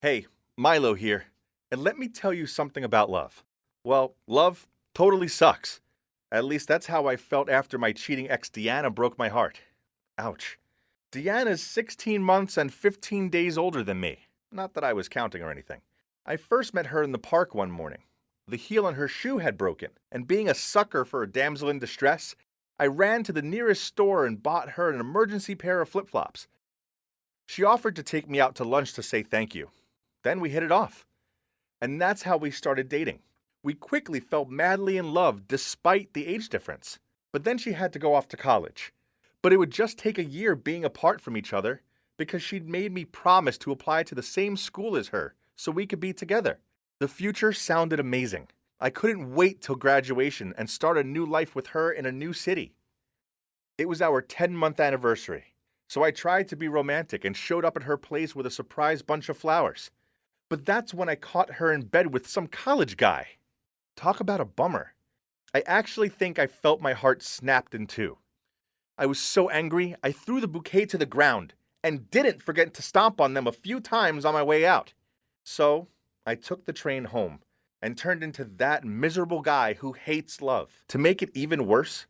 Hey, Milo here, and let me tell you something about love. Well, love totally sucks. At least that's how I felt after my cheating ex Deanna broke my heart. Ouch. Deanna's 16 months and 15 days older than me. Not that I was counting or anything. I first met her in the park one morning. The heel on her shoe had broken, and being a sucker for a damsel in distress, I ran to the nearest store and bought her an emergency pair of flip-flops. She offered to take me out to lunch to say thank you. Then we hit it off. And that's how we started dating. We quickly fell madly in love despite the age difference. But then she had to go off to college. But it would just take a year being apart from each other because she'd made me promise to apply to the same school as her so we could be together. The future sounded amazing. I couldn't wait till graduation and start a new life with her in a new city. It was our 10-month anniversary, so I tried to be romantic and showed up at her place with a surprise bunch of flowers. But that's when I caught her in bed with some college guy. Talk about a bummer. I actually think I felt my heart snapped in two. I was so angry, I threw the bouquet to the ground and didn't forget to stomp on them a few times on my way out. So, I took the train home and turned into that miserable guy who hates love. To make it even worse,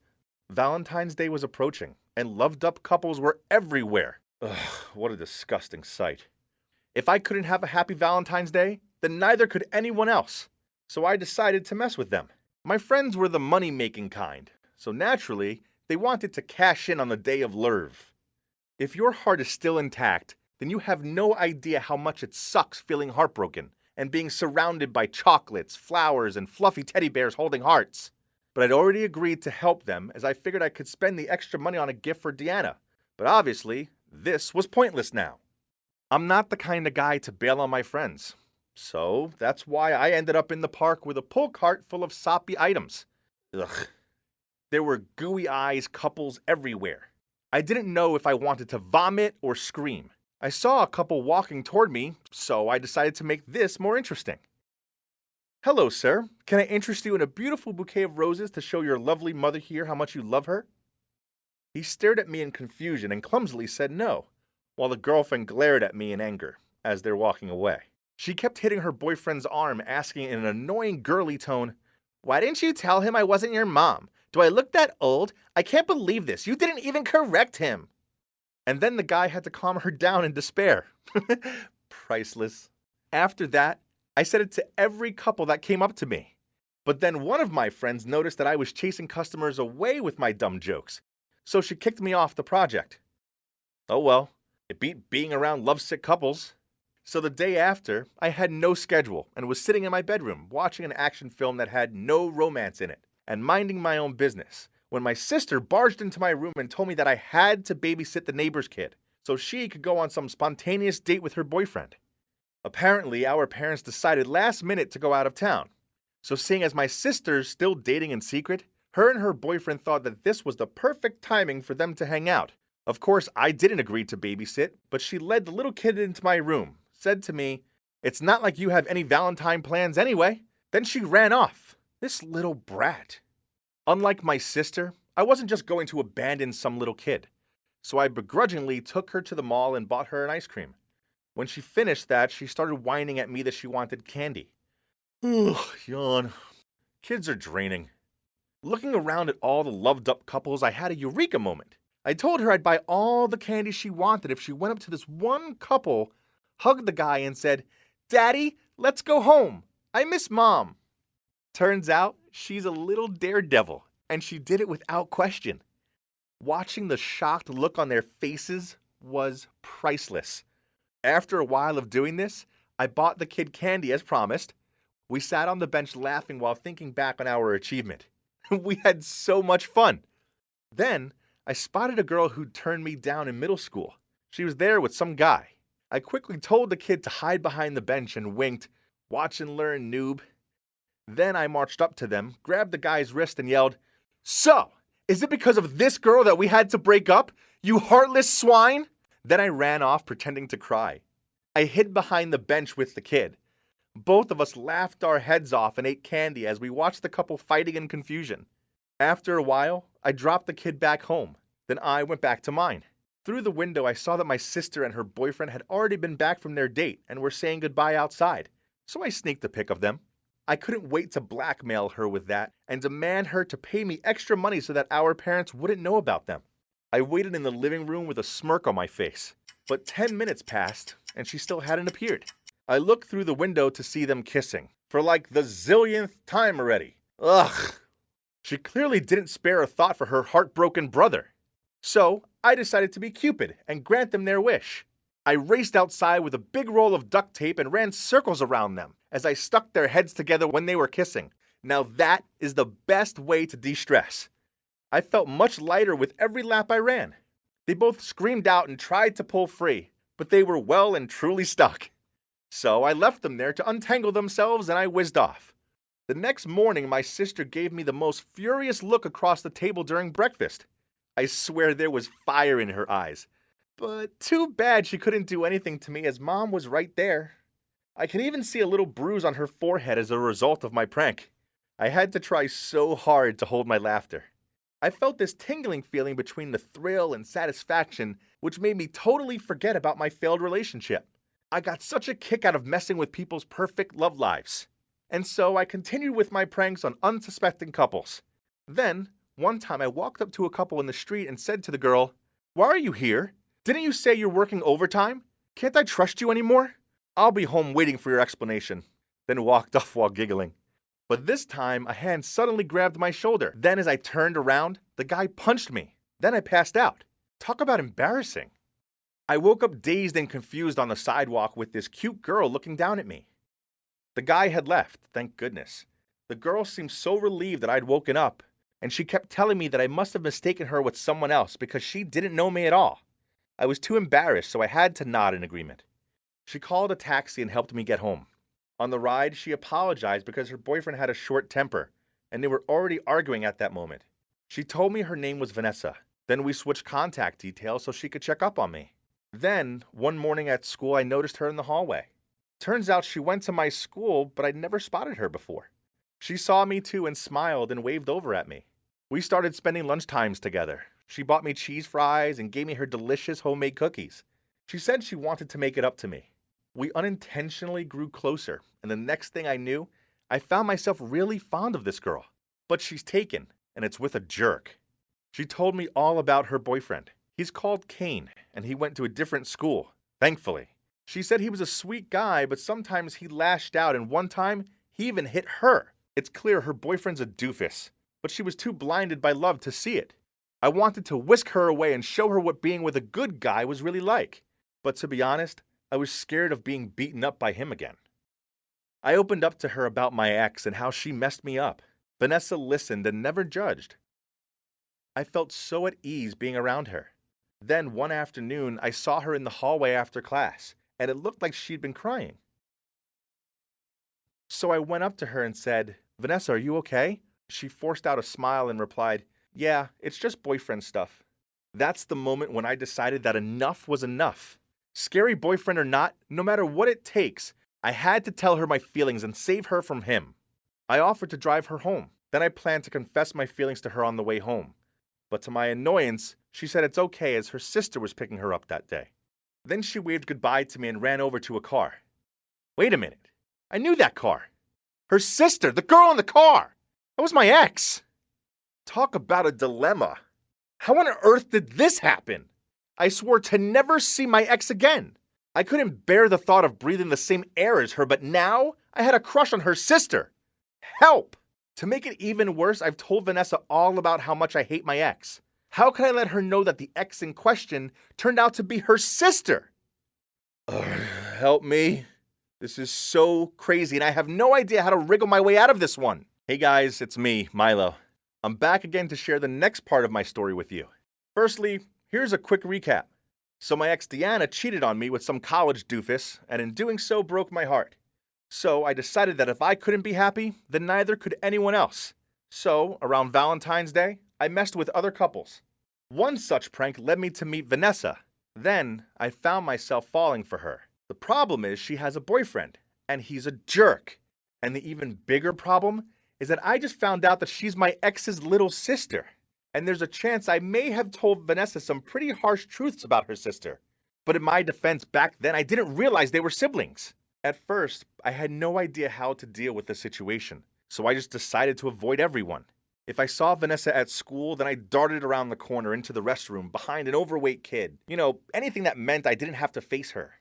Valentine's Day was approaching and loved-up couples were everywhere. Ugh, what a disgusting sight. If I couldn't have a happy Valentine's Day, then neither could anyone else. So I decided to mess with them. My friends were the money-making kind, so naturally, they wanted to cash in on the day of love. If your heart is still intact, then you have no idea how much it sucks feeling heartbroken and being surrounded by chocolates, flowers, and fluffy teddy bears holding hearts. But I'd already agreed to help them as I figured I could spend the extra money on a gift for Deanna. But obviously, this was pointless now. I'm not the kind of guy to bail on my friends. So that's why I ended up in the park with a pull cart full of soppy items. Ugh. There were gooey eyes couples everywhere. I didn't know if I wanted to vomit or scream. I saw a couple walking toward me, so I decided to make this more interesting. Hello, sir. Can I interest you in a beautiful bouquet of roses to show your lovely mother here how much you love her? He stared at me in confusion and clumsily said no, while the girlfriend glared at me in anger as they're walking away. She kept hitting her boyfriend's arm, asking in an annoying girly tone, "Why didn't you tell him I wasn't your mom? Do I look that old? I can't believe this. You didn't even correct him." And then the guy had to calm her down in despair. Priceless. After that, I said it to every couple that came up to me. But then one of my friends noticed that I was chasing customers away with my dumb jokes, so she kicked me off the project. Oh well, it beat being around lovesick couples. So the day after, I had no schedule and was sitting in my bedroom watching an action film that had no romance in it and minding my own business when my sister barged into my room and told me that I had to babysit the neighbor's kid so she could go on some spontaneous date with her boyfriend. Apparently, our parents decided last minute to go out of town. So seeing as my sister's still dating in secret, her and her boyfriend thought that this was the perfect timing for them to hang out. Of course, I didn't agree to babysit, but she led the little kid into my room, said to me, "It's not like you have any Valentine plans anyway." Then she ran off. This little brat. Unlike my sister, I wasn't just going to abandon some little kid. So I begrudgingly took her to the mall and bought her an ice cream. When she finished that, she started whining at me that she wanted candy. Ugh, yawn. Kids are draining. Looking around at all the loved-up couples, I had a eureka moment. I told her I'd buy all the candy she wanted if she went up to this one couple, hugged the guy, and said, "Daddy, let's go home. I miss Mom." Turns out, she's a little daredevil, and she did it without question. Watching the shocked look on their faces was priceless. After a while of doing this, I bought the kid candy as promised. We sat on the bench laughing while thinking back on our achievement. We had so much fun. Then, I spotted a girl who'd turned me down in middle school. She was there with some guy. I quickly told the kid to hide behind the bench and winked, "Watch and learn, noob." Then I marched up to them, grabbed the guy's wrist and yelled, "So, is it because of this girl that we had to break up, you heartless swine?" Then I ran off pretending to cry. I hid behind the bench with the kid. Both of us laughed our heads off and ate candy as we watched the couple fighting in confusion. After a while, I dropped the kid back home. Then I went back to mine. Through the window, I saw that my sister and her boyfriend had already been back from their date and were saying goodbye outside, so I sneaked a pic of them. I couldn't wait to blackmail her with that and demand her to pay me extra money so that our parents wouldn't know about them. I waited in the living room with a smirk on my face, but 10 minutes passed and she still hadn't appeared. I looked through the window to see them kissing, for like the zillionth time already. Ugh. She clearly didn't spare a thought for her heartbroken brother. So I decided to be Cupid and grant them their wish. I raced outside with a big roll of duct tape and ran circles around them as I stuck their heads together when they were kissing. Now that is the best way to de-stress. I felt much lighter with every lap I ran. They both screamed out and tried to pull free, but they were well and truly stuck. So I left them there to untangle themselves and I whizzed off. The next morning, my sister gave me the most furious look across the table during breakfast. I swear there was fire in her eyes. But too bad she couldn't do anything to me as Mom was right there. I could even see a little bruise on her forehead as a result of my prank. I had to try so hard to hold my laughter. I felt this tingling feeling between the thrill and satisfaction, which made me totally forget about my failed relationship. I got such a kick out of messing with people's perfect love lives. And so I continued with my pranks on unsuspecting couples. Then, one time I walked up to a couple in the street and said to the girl, "Why are you here? Didn't you say you're working overtime? Can't I trust you anymore? I'll be home waiting for your explanation." Then walked off while giggling. But this time, a hand suddenly grabbed my shoulder. Then as I turned around, the guy punched me. Then I passed out. Talk about embarrassing. I woke up dazed and confused on the sidewalk with this cute girl looking down at me. The guy had left, thank goodness. The girl seemed so relieved that I'd woken up, and she kept telling me that I must have mistaken her with someone else because she didn't know me at all. I was too embarrassed, so I had to nod in agreement. She called a taxi and helped me get home. On the ride, she apologized because her boyfriend had a short temper, and they were already arguing at that moment. She told me her name was Vanessa. Then we switched contact details so she could check up on me. Then, one morning at school, I noticed her in the hallway. Turns out she went to my school, but I'd never spotted her before. She saw me too and smiled and waved over at me. We started spending lunchtimes together. She bought me cheese fries and gave me her delicious homemade cookies. She said she wanted to make it up to me. We unintentionally grew closer, and the next thing I knew, I found myself really fond of this girl. But she's taken, and it's with a jerk. She told me all about her boyfriend. He's called Kane, and he went to a different school, thankfully. She said he was a sweet guy, but sometimes he lashed out, and one time, he even hit her. It's clear her boyfriend's a doofus, but she was too blinded by love to see it. I wanted to whisk her away and show her what being with a good guy was really like. But to be honest, I was scared of being beaten up by him again. I opened up to her about my ex and how she messed me up. Vanessa listened and never judged. I felt so at ease being around her. Then one afternoon, I saw her in the hallway after class, and it looked like she'd been crying. So I went up to her and said, "Vanessa, are you okay?" She forced out a smile and replied, "Yeah, it's just boyfriend stuff." That's the moment when I decided that enough was enough. Scary boyfriend or not, no matter what it takes, I had to tell her my feelings and save her from him. I offered to drive her home. Then I planned to confess my feelings to her on the way home. But to my annoyance, she said it's okay as her sister was picking her up that day. Then she waved goodbye to me and ran over to a car. Wait a minute. I knew that car. Her sister, the girl in the car. That was my ex. Talk about a dilemma. How on earth did this happen? I swore to never see my ex again. I couldn't bear the thought of breathing the same air as her, but now I had a crush on her sister. Help! To make it even worse, I've told Vanessa all about how much I hate my ex. How can I let her know that the ex in question turned out to be her sister? Help me. This is so crazy, and I have no idea how to wriggle my way out of this one. Hey guys, it's me, Milo. I'm back again to share the next part of my story with you. Firstly, here's a quick recap. So my ex Deanna cheated on me with some college doofus, and in doing so broke my heart. So I decided that if I couldn't be happy, then neither could anyone else. So, around Valentine's Day, I messed with other couples. One such prank led me to meet Vanessa. Then, I found myself falling for her. The problem is she has a boyfriend, and he's a jerk. And the even bigger problem is that I just found out that she's my ex's little sister. And there's a chance I may have told Vanessa some pretty harsh truths about her sister. But in my defense, back then I didn't realize they were siblings. At first, I had no idea how to deal with the situation, so I just decided to avoid everyone. If I saw Vanessa at school, then I darted around the corner into the restroom behind an overweight kid. Anything that meant I didn't have to face her.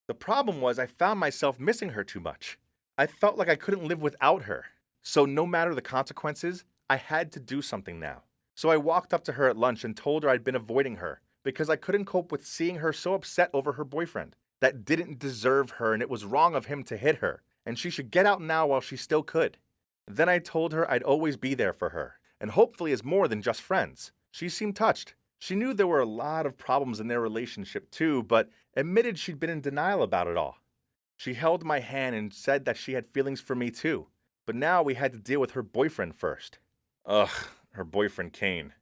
The problem was I found myself missing her too much. I felt like I couldn't live without her. So no matter the consequences, I had to do something now. So I walked up to her at lunch and told her I'd been avoiding her because I couldn't cope with seeing her so upset over her boyfriend. That didn't deserve her and it was wrong of him to hit her, and she should get out now while she still could. Then I told her I'd always be there for her, and hopefully as more than just friends. She seemed touched. She knew there were a lot of problems in their relationship too, but admitted she'd been in denial about it all. She held my hand and said that she had feelings for me too, but now we had to deal with her boyfriend first. Ugh, her boyfriend Kane.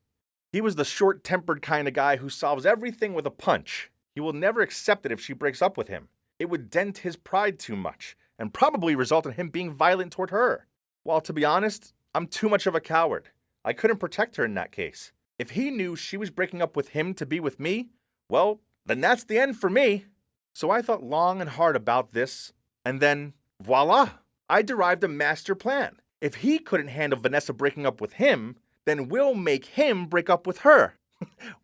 He was the short-tempered kind of guy who solves everything with a punch. He will never accept it if she breaks up with him. It would dent his pride too much, and probably result in him being violent toward her. While to be honest, I'm too much of a coward. I couldn't protect her in that case. If he knew she was breaking up with him to be with me, well, then that's the end for me. So I thought long and hard about this, and then, voila! I derived a master plan. If he couldn't handle Vanessa breaking up with him, then we'll make him break up with her.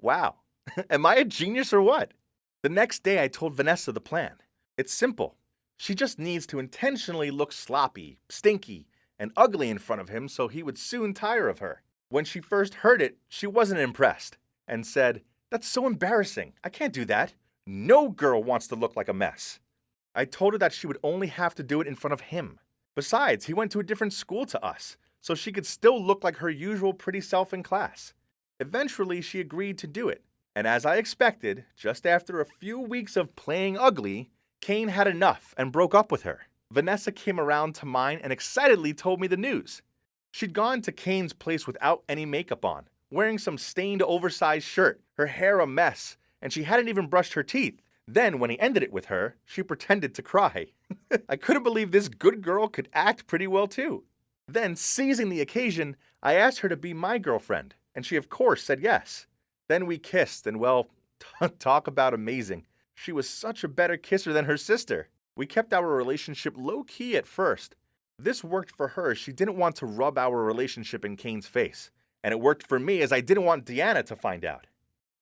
Wow. Am I a genius or what? The next day I told Vanessa the plan. It's simple. She just needs to intentionally look sloppy, stinky, and ugly in front of him so he would soon tire of her. When she first heard it, she wasn't impressed and said, "That's so embarrassing. I can't do that. No girl wants to look like a mess." I told her that she would only have to do it in front of him. Besides, he went to a different school to us, so she could still look like her usual pretty self in class. Eventually, she agreed to do it. And as I expected, just after a few weeks of playing ugly, Kane had enough and broke up with her. Vanessa came around to mine and excitedly told me the news. She'd gone to Kane's place without any makeup on, wearing some stained oversized shirt, her hair a mess, and she hadn't even brushed her teeth. Then, when he ended it with her, she pretended to cry. I couldn't believe this good girl could act pretty well too. Then, seizing the occasion, I asked her to be my girlfriend, and she of course said yes. Then we kissed, and well, talk about amazing. She was such a better kisser than her sister. We kept our relationship low-key at first. This worked for her as she didn't want to rub our relationship in Kane's face. And it worked for me as I didn't want Deanna to find out.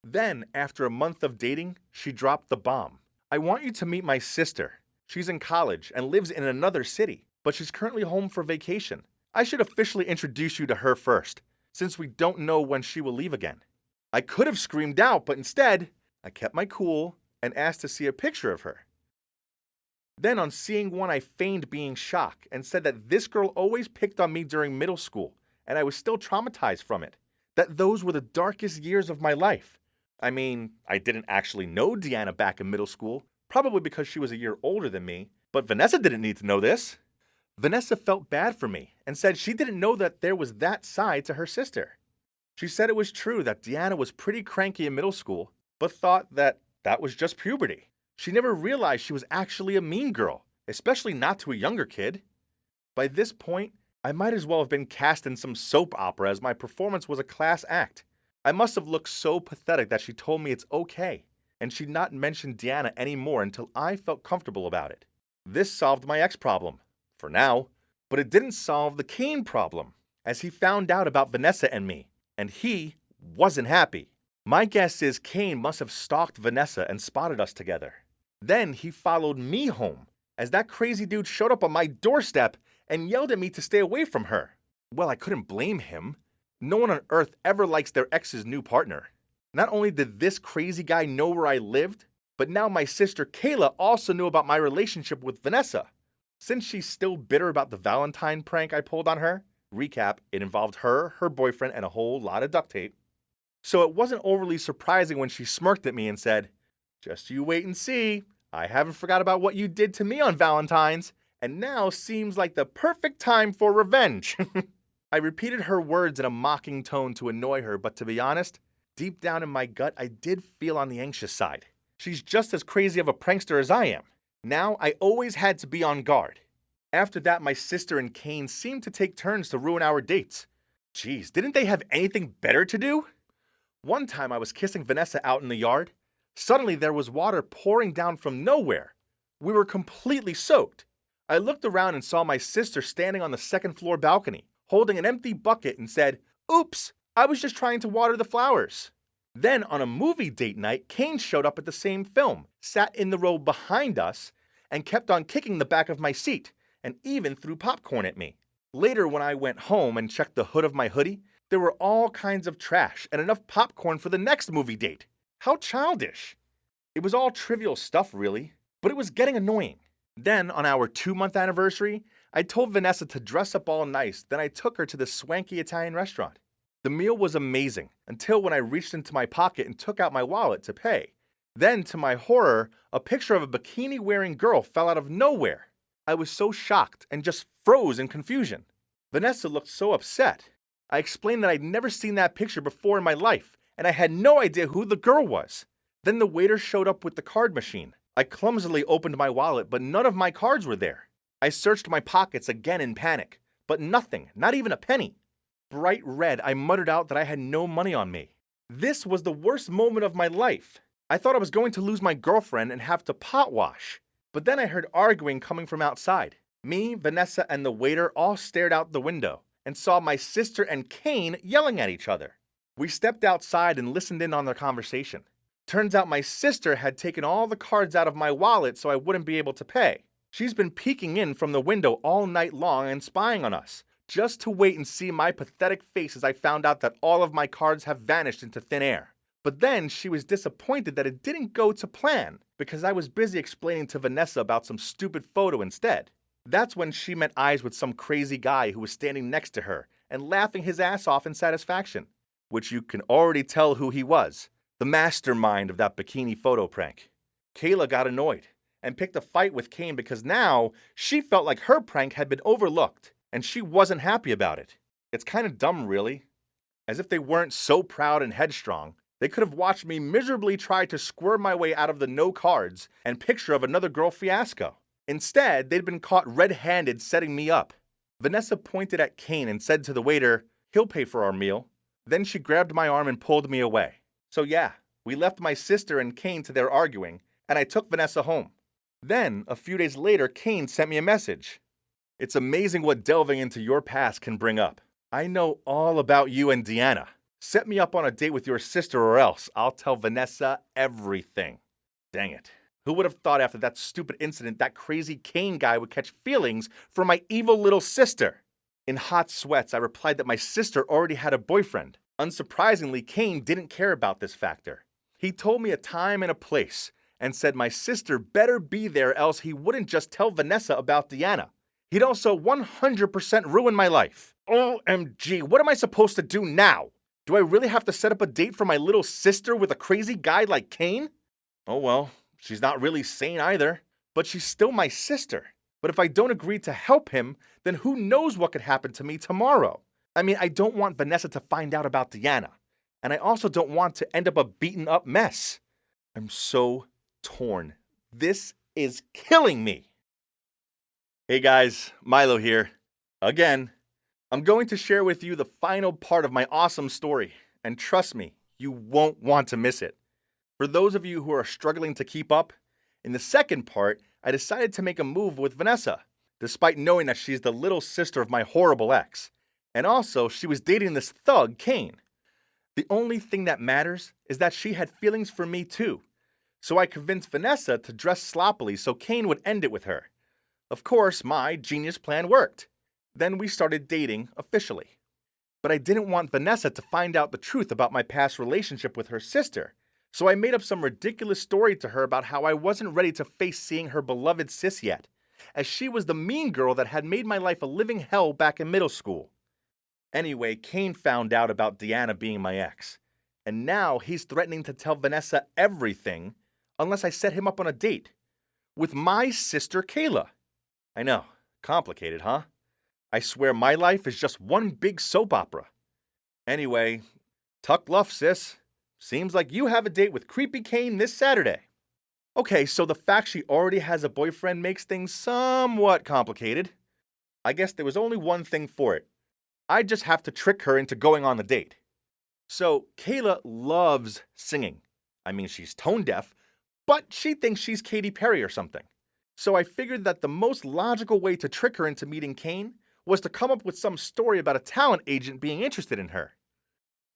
Then, after a month of dating, she dropped the bomb. "I want you to meet my sister. She's in college and lives in another city, but she's currently home for vacation. I should officially introduce you to her first, since we don't know when she will leave again." I could have screamed out, but instead, I kept my cool and asked to see a picture of her. Then on seeing one, I feigned being shocked and said that this girl always picked on me during middle school, and I was still traumatized from it. That those were the darkest years of my life. I mean, I didn't actually know Deanna back in middle school, probably because she was a year older than me, but Vanessa didn't need to know this. Vanessa felt bad for me and said she didn't know that there was that side to her sister. She said it was true that Deanna was pretty cranky in middle school, but thought that was just puberty. She never realized she was actually a mean girl, especially not to a younger kid. By this point, I might as well have been cast in some soap opera as my performance was a class act. I must have looked so pathetic that she told me it's okay, and she'd not mention Deanna anymore until I felt comfortable about it. This solved my ex problem, for now, but it didn't solve the Kane problem, as he found out about Vanessa and me, and he wasn't happy. My guess is Kane must have stalked Vanessa and spotted us together. Then he followed me home, as that crazy dude showed up on my doorstep and yelled at me to stay away from her. Well, I couldn't blame him. No one on earth ever likes their ex's new partner. Not only did this crazy guy know where I lived, but now my sister Kayla also knew about my relationship with Vanessa. Since she's still bitter about the Valentine prank I pulled on her, recap, it involved her, her boyfriend, and a whole lot of duct tape. So it wasn't overly surprising when she smirked at me and said, "Just you wait and see. I haven't forgot about what you did to me on Valentine's, and now seems like the perfect time for revenge." I repeated her words in a mocking tone to annoy her, but to be honest, deep down in my gut, I did feel on the anxious side. She's just as crazy of a prankster as I am. Now, I always had to be on guard. After that, my sister and Kane seemed to take turns to ruin our dates. Jeez, didn't they have anything better to do? One time I was kissing Vanessa out in the yard. Suddenly there was water pouring down from nowhere. We were completely soaked. I looked around and saw my sister standing on the second floor balcony, holding an empty bucket and said, "Oops, I was just trying to water the flowers." Then on a movie date night, Kane showed up at the same film, sat in the row behind us, and kept on kicking the back of my seat, and even threw popcorn at me. Later, when I went home and checked the hood of my hoodie, there were all kinds of trash and enough popcorn for the next movie date. How childish. It was all trivial stuff, really, but it was getting annoying. Then, on our 2-month anniversary, I told Vanessa to dress up all nice, then I took her to this swanky Italian restaurant. The meal was amazing, until when I reached into my pocket and took out my wallet to pay. Then, to my horror, a picture of a bikini-wearing girl fell out of nowhere. I was so shocked and just froze in confusion. Vanessa looked so upset. I explained that I'd never seen that picture before in my life, and I had no idea who the girl was. Then the waiter showed up with the card machine. I clumsily opened my wallet, but none of my cards were there. I searched my pockets again in panic, but nothing, not even a penny. Bright red, I muttered out that I had no money on me. This was the worst moment of my life. I thought I was going to lose my girlfriend and have to pot wash. But then I heard arguing coming from outside. Me, Vanessa, and the waiter all stared out the window and saw my sister and Kane yelling at each other. We stepped outside and listened in on their conversation. Turns out my sister had taken all the cards out of my wallet so I wouldn't be able to pay. She's been peeking in from the window all night long and spying on us, just to wait and see my pathetic face as I found out that all of my cards have vanished into thin air. But then she was disappointed that it didn't go to plan because I was busy explaining to Vanessa about some stupid photo instead. That's when she met eyes with some crazy guy who was standing next to her and laughing his ass off in satisfaction, which you can already tell who he was, the mastermind of that bikini photo prank. Kayla got annoyed and picked a fight with Kane because now she felt like her prank had been overlooked and she wasn't happy about it. It's kind of dumb, really. As if they weren't so proud and headstrong, they could have watched me miserably try to squirm my way out of the no cards and picture of another girl fiasco. Instead, they'd been caught red-handed setting me up. Vanessa pointed at Kane and said to the waiter, "He'll pay for our meal." Then she grabbed my arm and pulled me away. So yeah, we left my sister and Kane to their arguing, and I took Vanessa home. Then, a few days later, Kane sent me a message. "It's amazing what delving into your past can bring up. I know all about you and Deanna. Set me up on a date with your sister or else I'll tell Vanessa everything." Dang it. Who would have thought after that stupid incident that crazy Kane guy would catch feelings for my evil little sister? In hot sweats, I replied that my sister already had a boyfriend. Unsurprisingly, Kane didn't care about this factor. He told me a time and a place and said my sister better be there else he wouldn't just tell Vanessa about Deanna. He'd also 100% ruin my life. OMG, what am I supposed to do now? Do I really have to set up a date for my little sister with a crazy guy like Kane? Oh well, she's not really sane either, but she's still my sister. But if I don't agree to help him, then who knows what could happen to me tomorrow? I mean, I don't want Vanessa to find out about Deanna, and I also don't want to end up a beaten up mess. I'm so torn. This is killing me. Hey guys, Milo here. Again. I'm going to share with you the final part of my awesome story, and trust me, you won't want to miss it. For those of you who are struggling to keep up, in the second part, I decided to make a move with Vanessa, despite knowing that she's the little sister of my horrible ex. And also, she was dating this thug, Kane. The only thing that matters is that she had feelings for me too. So I convinced Vanessa to dress sloppily so Kane would end it with her. Of course, my genius plan worked. Then we started dating officially. But I didn't want Vanessa to find out the truth about my past relationship with her sister, so I made up some ridiculous story to her about how I wasn't ready to face seeing her beloved sis yet, as she was the mean girl that had made my life a living hell back in middle school. Anyway, Kane found out about Deanna being my ex, and now he's threatening to tell Vanessa everything unless I set him up on a date with my sister Kayla. I know, complicated, huh? I swear my life is just one big soap opera. Anyway, tuck luff, sis. Seems like you have a date with creepy Kane this Saturday. Okay, so the fact she already has a boyfriend makes things somewhat complicated. I guess there was only one thing for it. I just have to trick her into going on the date. So Kayla loves singing. I mean, she's tone deaf, but she thinks she's Katy Perry or something. So I figured that the most logical way to trick her into meeting Kane was to come up with some story about a talent agent being interested in her.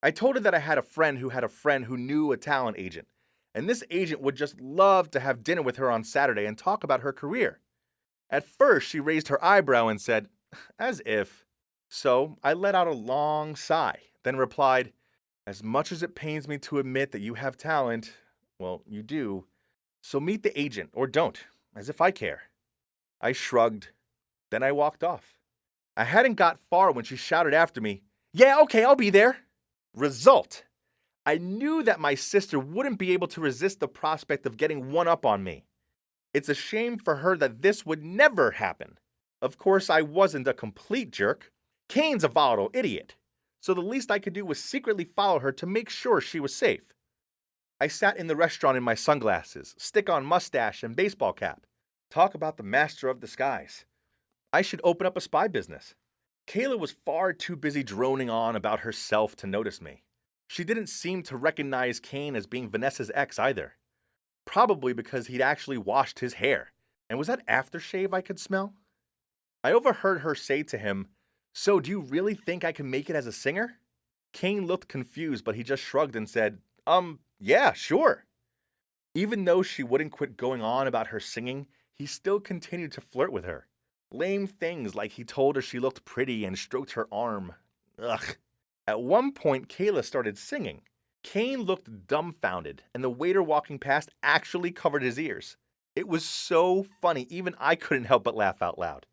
I told her that I had a friend who knew a talent agent, and this agent would just love to have dinner with her on Saturday and talk about her career. At first, she raised her eyebrow and said, as if. So I let out a long sigh, then replied, as much as it pains me to admit that you have talent, well, you do, so meet the agent or don't, as if I care. I shrugged, then I walked off. I hadn't got far when she shouted after me, yeah, okay, I'll be there. Result: I knew that my sister wouldn't be able to resist the prospect of getting one up on me. It's a shame for her that this would never happen. Of course, I wasn't a complete jerk. Kane's a volatile idiot, so the least I could do was secretly follow her to make sure she was safe. I sat in the restaurant in my sunglasses, stick-on mustache, and baseball cap. Talk about the master of disguise. I should open up a spy business. Kayla was far too busy droning on about herself to notice me. She didn't seem to recognize Kane as being Vanessa's ex either. Probably because he'd actually washed his hair. And was that aftershave I could smell? I overheard her say to him, so do you really think I can make it as a singer? Kane looked confused, but he just shrugged and said, yeah, sure. Even though she wouldn't quit going on about her singing, he still continued to flirt with her. Lame things like he told her she looked pretty and stroked her arm. Ugh. At one point, Kayla started singing. Kane looked dumbfounded, and the waiter walking past actually covered his ears. It was so funny, even I couldn't help but laugh out loud.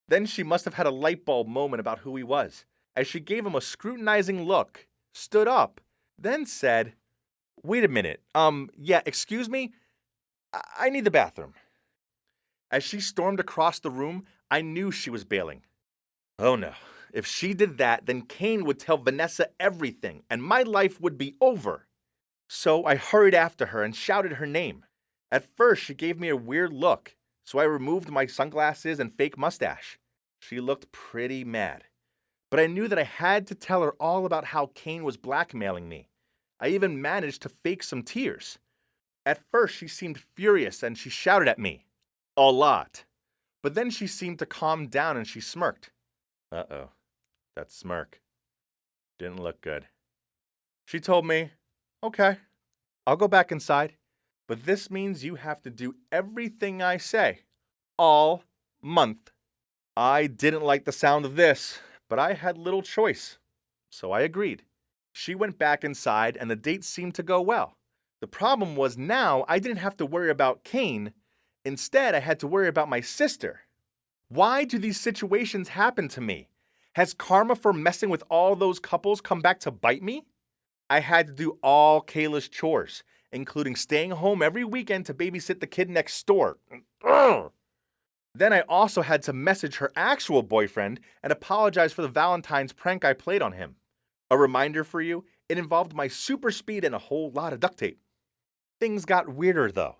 Then she must have had a light bulb moment about who he was, as she gave him a scrutinizing look, stood up, then said, wait a minute, yeah, excuse me? I need the bathroom. As she stormed across the room, I knew she was bailing. Oh no, if she did that, then Kane would tell Vanessa everything, and my life would be over. So I hurried after her and shouted her name. At first, she gave me a weird look, so I removed my sunglasses and fake mustache. She looked pretty mad. But I knew that I had to tell her all about how Kane was blackmailing me. I even managed to fake some tears. At first, she seemed furious and she shouted at me. A lot. But then she seemed to calm down and she smirked. Uh-oh. That smirk. Didn't look good. She told me, okay, I'll go back inside, but this means you have to do everything I say. All month. I didn't like the sound of this, but I had little choice. So I agreed. She went back inside and the date seemed to go well. The problem was now I didn't have to worry about Kane. Instead, I had to worry about my sister. Why do these situations happen to me? Has karma for messing with all those couples come back to bite me? I had to do all Kayla's chores, including staying home every weekend to babysit the kid next door. Ugh. Then I also had to message her actual boyfriend and apologize for the Valentine's prank I played on him. A reminder for you, it involved my super speed and a whole lot of duct tape. Things got weirder though,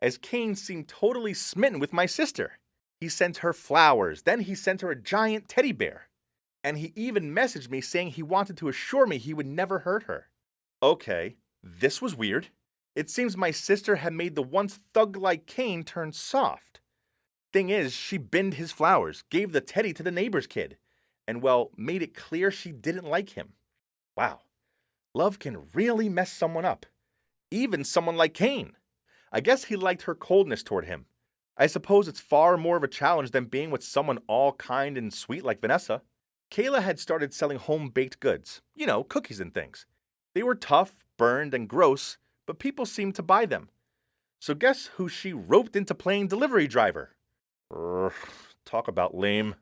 as Kane seemed totally smitten with my sister. He sent her flowers, then he sent her a giant teddy bear. And he even messaged me saying he wanted to assure me he would never hurt her. Okay, this was weird. It seems my sister had made the once thug-like Kane turn soft. Thing is, she binned his flowers, gave the teddy to the neighbor's kid, and well, made it clear she didn't like him. Wow, love can really mess someone up. Even someone like Kane. I guess he liked her coldness toward him. I suppose it's far more of a challenge than being with someone all kind and sweet like Vanessa. Kayla had started selling home-baked goods, cookies and things. They were tough, burned, and gross, but people seemed to buy them. So guess who she roped into playing delivery driver? Talk about lame.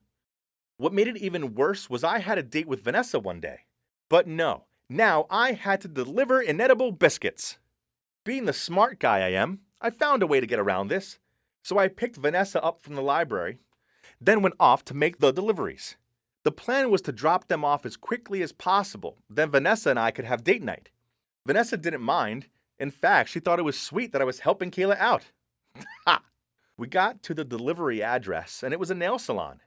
What made it even worse was I had a date with Vanessa one day. But no, now I had to deliver inedible biscuits. Being the smart guy I am, I found a way to get around this. So I picked Vanessa up from the library, then went off to make the deliveries. The plan was to drop them off as quickly as possible, then Vanessa and I could have date night. Vanessa didn't mind. In fact, she thought it was sweet that I was helping Kayla out. Ha! We got to the delivery address, and it was a nail salon.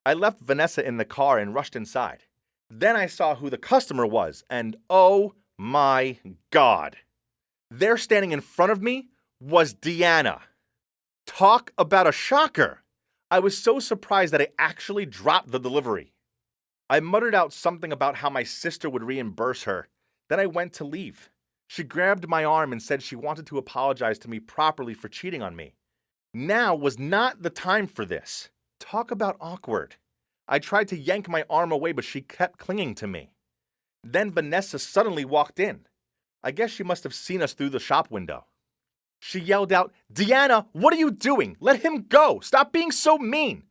I left Vanessa in the car and rushed inside. Then I saw who the customer was, and oh my God. There standing in front of me was Deanna. Talk about a shocker. I was so surprised that I actually dropped the delivery. I muttered out something about how my sister would reimburse her. Then I went to leave. She grabbed my arm and said she wanted to apologize to me properly for cheating on me. Now was not the time for this. Talk about awkward. I tried to yank my arm away, but she kept clinging to me. Then Vanessa suddenly walked in. I guess she must have seen us through the shop window. She yelled out, "Deanna, what are you doing? Let him go! Stop being so mean!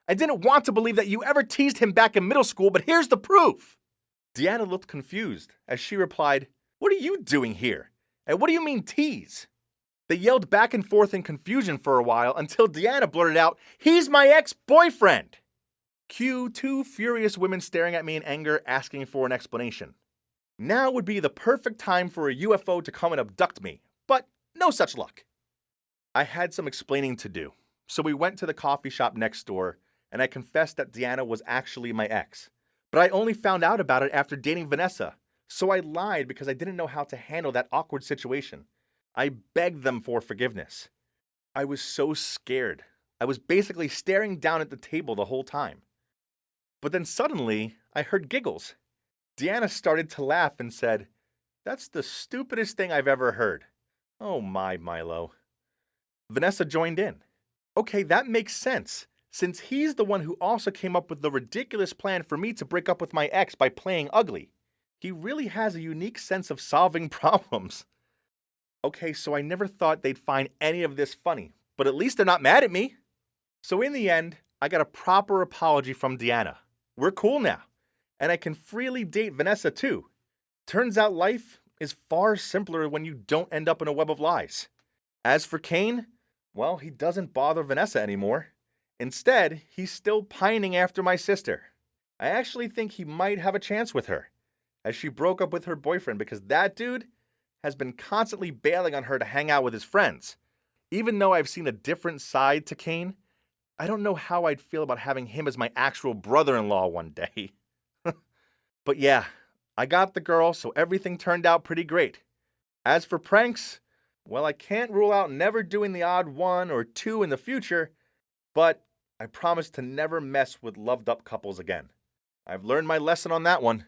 I didn't want to believe that you ever teased him back in middle school, but here's the proof!" Deanna looked confused as she replied, "What are you doing here? And what do you mean tease?" They yelled back and forth in confusion for a while until Deanna blurted out, "He's my ex-boyfriend!" Cue two furious women staring at me in anger, asking for an explanation. Now would be the perfect time for a UFO to come and abduct me, but no such luck. I had some explaining to do, so we went to the coffee shop next door, and I confessed that Deanna was actually my ex. But I only found out about it after dating Vanessa, so I lied because I didn't know how to handle that awkward situation. I begged them for forgiveness. I was so scared. I was basically staring down at the table the whole time. But then suddenly, I heard giggles. Deanna started to laugh and said, "That's the stupidest thing I've ever heard." Oh my, Milo. Vanessa joined in. Okay, that makes sense, since he's the one who also came up with the ridiculous plan for me to break up with my ex by playing ugly. He really has a unique sense of solving problems. Okay, so I never thought they'd find any of this funny, but at least they're not mad at me. So in the end, I got a proper apology from Deanna. We're cool now, and I can freely date Vanessa too. Turns out life is far simpler when you don't end up in a web of lies. As for Kane, well, he doesn't bother Vanessa anymore. Instead, he's still pining after my sister. I actually think he might have a chance with her, as she broke up with her boyfriend because that dude has been constantly bailing on her to hang out with his friends. Even though I've seen a different side to Kane, I don't know how I'd feel about having him as my actual brother-in-law one day. But yeah, I got the girl, so everything turned out pretty great. As for pranks, well, I can't rule out never doing the odd one or two in the future, but I promise to never mess with loved-up couples again. I've learned my lesson on that one.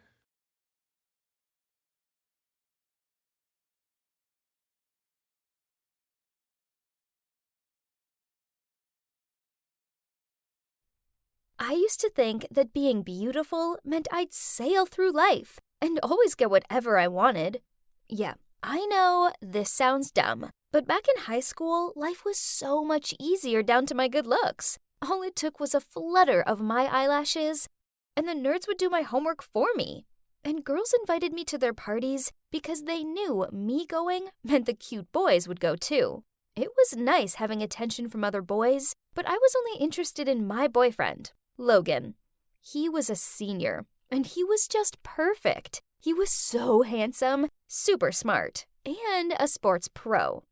I used to think that being beautiful meant I'd sail through life and always get whatever I wanted. Yeah, I know this sounds dumb, but back in high school, life was so much easier down to my good looks. All it took was a flutter of my eyelashes, and the nerds would do my homework for me. And girls invited me to their parties because they knew me going meant the cute boys would go too. It was nice having attention from other boys, but I was only interested in my boyfriend, Logan. He was a senior, and he was just perfect. He was so handsome, super smart, and a sports pro.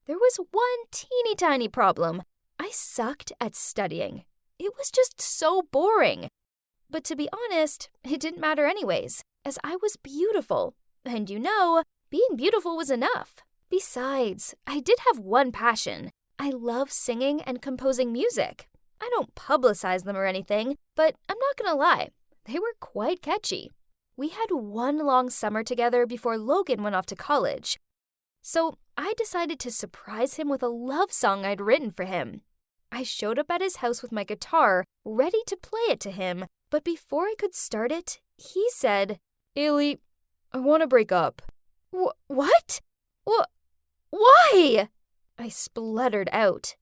There was one teeny tiny problem. I sucked at studying. It was just so boring. But to be honest, it didn't matter anyways, as I was beautiful. And being beautiful was enough. Besides, I did have one passion. I love singing and composing music. I don't publicize them or anything, but I'm not gonna lie, they were quite catchy. We had one long summer together before Logan went off to college. So I decided to surprise him with a love song I'd written for him. I showed up at his house with my guitar, ready to play it to him, but before I could start it, he said, "Ailey, I want to break up." What? Why? I spluttered out.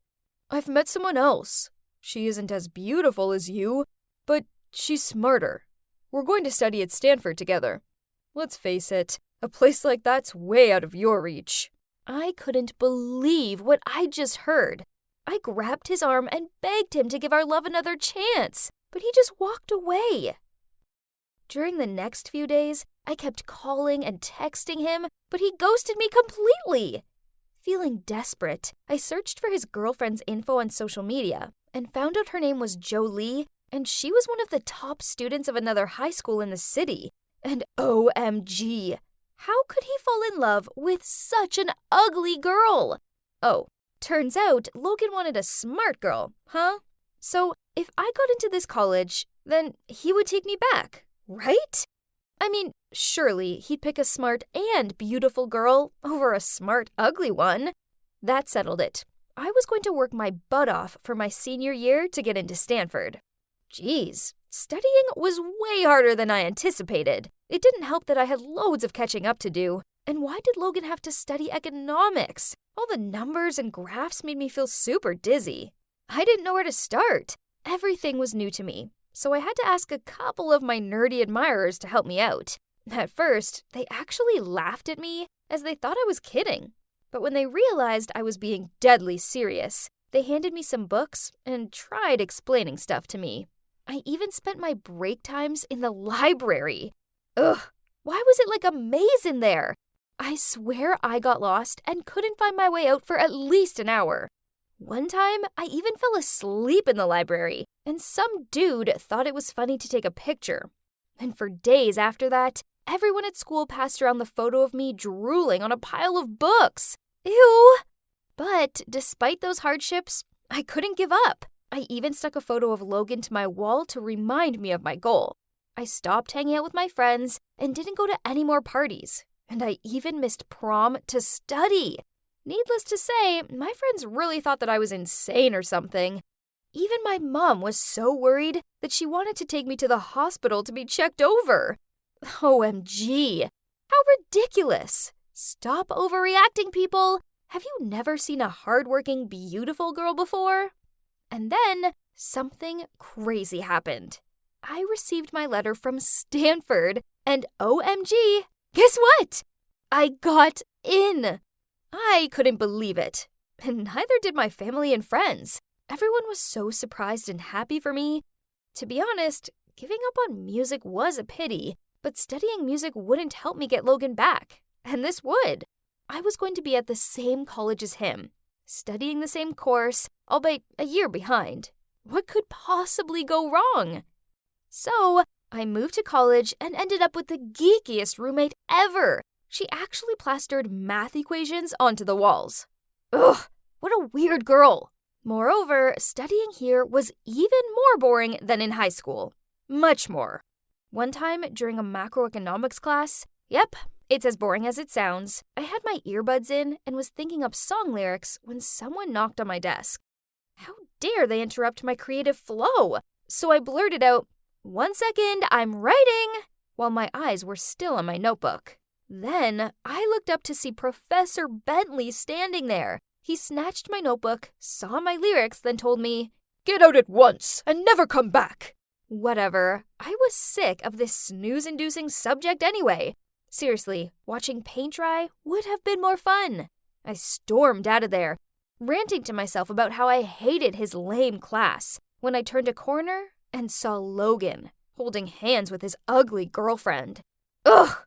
"I've met someone else. She isn't as beautiful as you, but she's smarter. We're going to study at Stanford together. Let's face it, a place like that's way out of your reach." I couldn't believe what I'd just heard. I grabbed his arm and begged him to give our love another chance, but he just walked away. During the next few days, I kept calling and texting him, but he ghosted me completely. Feeling desperate, I searched for his girlfriend's info on social media and found out her name was Jolie and she was one of the top students of another high school in the city. And OMG, how could he fall in love with such an ugly girl? Oh, turns out Logan wanted a smart girl, huh? So if I got into this college, then he would take me back, right? I mean, surely he'd pick a smart and beautiful girl over a smart, ugly one. That settled it. I was going to work my butt off for my senior year to get into Stanford. Geez, studying was way harder than I anticipated. It didn't help that I had loads of catching up to do. And why did Logan have to study economics? All the numbers and graphs made me feel super dizzy. I didn't know where to start. Everything was new to me, so I had to ask a couple of my nerdy admirers to help me out. At first, they actually laughed at me as they thought I was kidding. But when they realized I was being deadly serious, they handed me some books and tried explaining stuff to me. I even spent my break times in the library. Ugh, why was it like a maze in there? I swear I got lost and couldn't find my way out for at least an hour. One time, I even fell asleep in the library, and some dude thought it was funny to take a picture. And for days after that, everyone at school passed around the photo of me drooling on a pile of books. Ew! But despite those hardships, I couldn't give up. I even stuck a photo of Logan to my wall to remind me of my goal. I stopped hanging out with my friends and didn't go to any more parties. And I even missed prom to study. Needless to say, my friends really thought that I was insane or something. Even my mom was so worried that she wanted to take me to the hospital to be checked over. OMG! How ridiculous! Stop overreacting, people! Have you never seen a hardworking, beautiful girl before? And then something crazy happened. I received my letter from Stanford, and OMG, guess what? I got in! I couldn't believe it, and neither did my family and friends. Everyone was so surprised and happy for me. To be honest, giving up on music was a pity, but studying music wouldn't help me get Logan back, and this would. I was going to be at the same college as him, studying the same course, albeit a year behind. What could possibly go wrong? So, I moved to college and ended up with the geekiest roommate ever. She actually plastered math equations onto the walls. Ugh, what a weird girl. Moreover, studying here was even more boring than in high school. Much more. One time during a macroeconomics class, yep, it's as boring as it sounds, I had my earbuds in and was thinking up song lyrics when someone knocked on my desk. How dare they interrupt my creative flow? So I blurted out, "1 second, I'm writing," while my eyes were still on my notebook. Then I looked up to see Professor Bentley standing there. He snatched my notebook, saw my lyrics, then told me, "Get out at once and never come back." Whatever. I was sick of this snooze-inducing subject anyway. Seriously, watching paint dry would have been more fun. I stormed out of there, ranting to myself about how I hated his lame class, when I turned a corner and saw Logan holding hands with his ugly girlfriend. Ugh!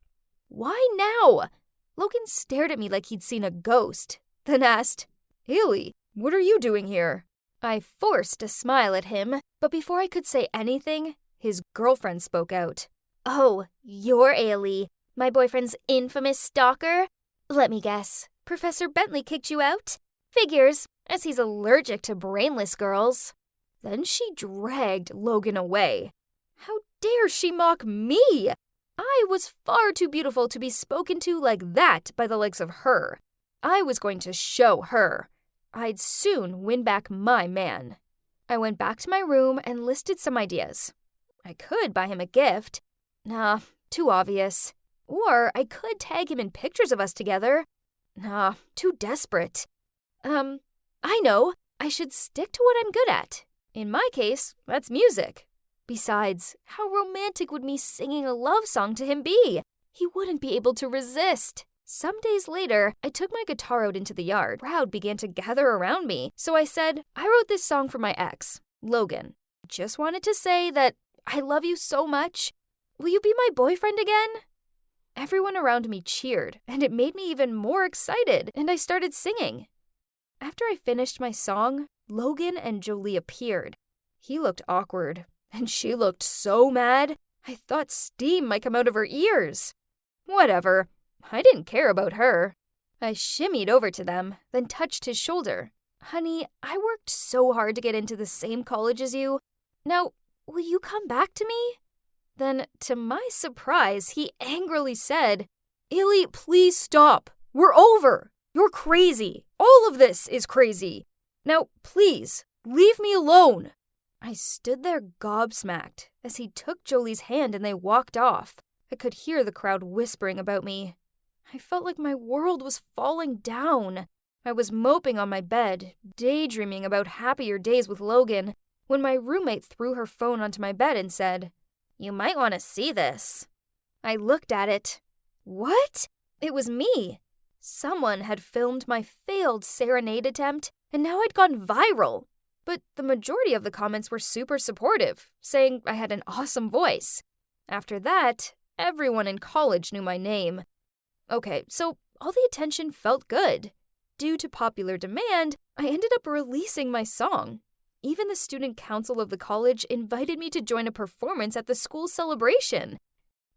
Why now? Logan stared at me like he'd seen a ghost, then asked, "Haley, what are you doing here?" I forced a smile at him, but before I could say anything, his girlfriend spoke out. "Oh, you're Ailey, my boyfriend's infamous stalker? Let me guess, Professor Bentley kicked you out? Figures, as he's allergic to brainless girls." Then she dragged Logan away. How dare she mock me? I was far too beautiful to be spoken to like that by the likes of her. I was going to show her. I'd soon win back my man. I went back to my room and listed some ideas. I could buy him a gift. Nah, too obvious. Or I could tag him in pictures of us together. Nah, too desperate. I know. I should stick to what I'm good at. In my case, that's music. Besides, how romantic would me singing a love song to him be? He wouldn't be able to resist. Some days later, I took my guitar out into the yard. A crowd began to gather around me, so I said, "I wrote this song for my ex, Logan. Just wanted to say that I love you so much. Will you be my boyfriend again?" Everyone around me cheered, and it made me even more excited, and I started singing. After I finished my song, Logan and Jolie appeared. He looked awkward, and she looked so mad, I thought steam might come out of her ears. Whatever, I didn't care about her. I shimmied over to them, then touched his shoulder. Honey, I worked so hard to get into the same college as you. Now, will you come back to me? Then, to my surprise, he angrily said, Illy, please stop. We're over. You're crazy. All of this is crazy. Now, please, leave me alone. I stood there gobsmacked as he took Jolie's hand and they walked off. I could hear the crowd whispering about me. I felt like my world was falling down. I was moping on my bed, daydreaming about happier days with Logan, when my roommate threw her phone onto my bed and said, You might want to see this. I looked at it. What? It was me. Someone had filmed my failed serenade attempt, and now I'd gone viral. But the majority of the comments were super supportive, saying I had an awesome voice. After that, everyone in college knew my name. Okay, so all the attention felt good. Due to popular demand, I ended up releasing my song. Even the student council of the college invited me to join a performance at the school celebration.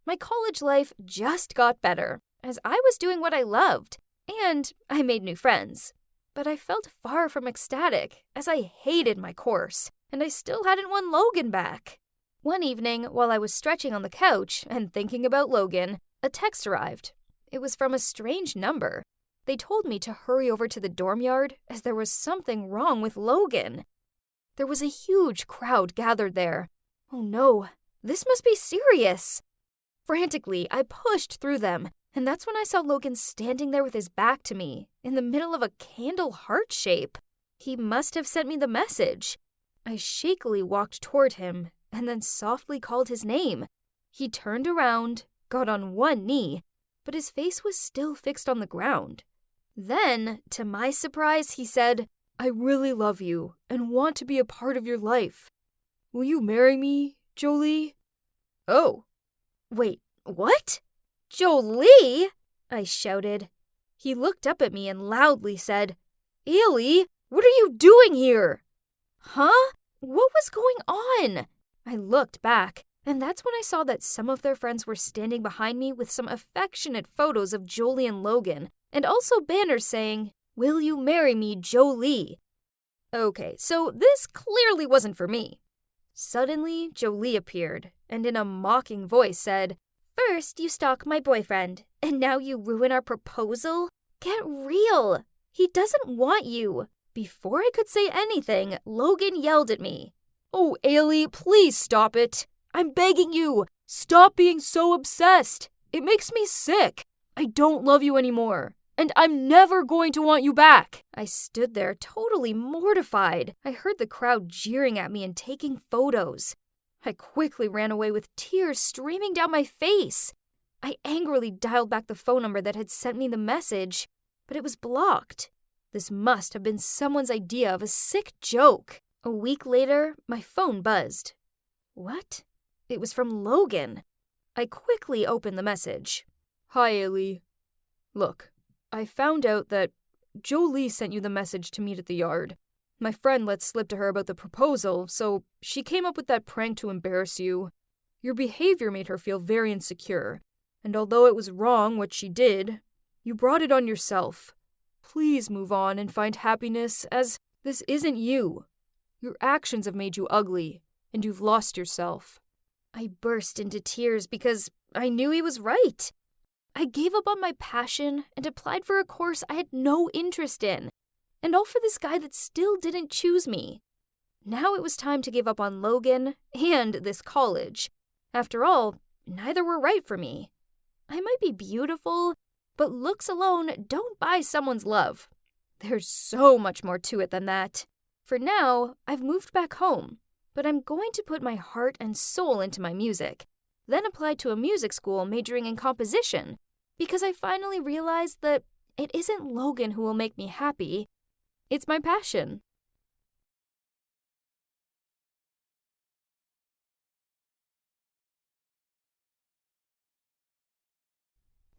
My college life just got better, as I was doing what I loved, and I made new friends. But I felt far from ecstatic, as I hated my course, and I still hadn't won Logan back. One evening, while I was stretching on the couch and thinking about Logan, a text arrived. It was from a strange number. They told me to hurry over to the dorm yard, as there was something wrong with Logan. There was a huge crowd gathered there. Oh no, this must be serious. Frantically, I pushed through them, and that's when I saw Logan standing there with his back to me, in the middle of a candle heart shape. He must have sent me the message. I shakily walked toward him, and then softly called his name. He turned around, got on one knee, but his face was still fixed on the ground. Then, to my surprise, he said, I really love you and want to be a part of your life. Will you marry me, Jolie? Oh. Wait, what? Jolie? I shouted. He looked up at me and loudly said, Ailey, what are you doing here? Huh? What was going on? I looked back, and that's when I saw that some of their friends were standing behind me with some affectionate photos of Jolie and Logan, and also banners saying, Will you marry me, Jolie? Okay, so this clearly wasn't for me. Suddenly, Jolie appeared, and in a mocking voice said, First you stalk my boyfriend, and now you ruin our proposal? Get real! He doesn't want you. Before I could say anything, Logan yelled at me. Oh, Ailey, please stop it. I'm begging you. Stop being so obsessed. It makes me sick. I don't love you anymore. And I'm never going to want you back. I stood there totally mortified. I heard the crowd jeering at me and taking photos. I quickly ran away with tears streaming down my face. I angrily dialed back the phone number that had sent me the message, but it was blocked. This must have been someone's idea of a sick joke. A week later, my phone buzzed. What? It was from Logan. I quickly opened the message. Hi, Ailey. Look, I found out that Jolie sent you the message to meet at the yard. My friend let slip to her about the proposal, so she came up with that prank to embarrass you. Your behavior made her feel very insecure, and although it was wrong what she did, you brought it on yourself. Please move on and find happiness, as this isn't you. Your actions have made you ugly, and you've lost yourself. I burst into tears because I knew he was right. I gave up on my passion and applied for a course I had no interest in, and all for this guy that still didn't choose me. Now it was time to give up on Logan and this college. After all, neither were right for me. I might be beautiful, but looks alone don't buy someone's love. There's so much more to it than that. For now, I've moved back home, but I'm going to put my heart and soul into my music, then apply to a music school majoring in composition, because I finally realized that it isn't Logan who will make me happy. It's my passion.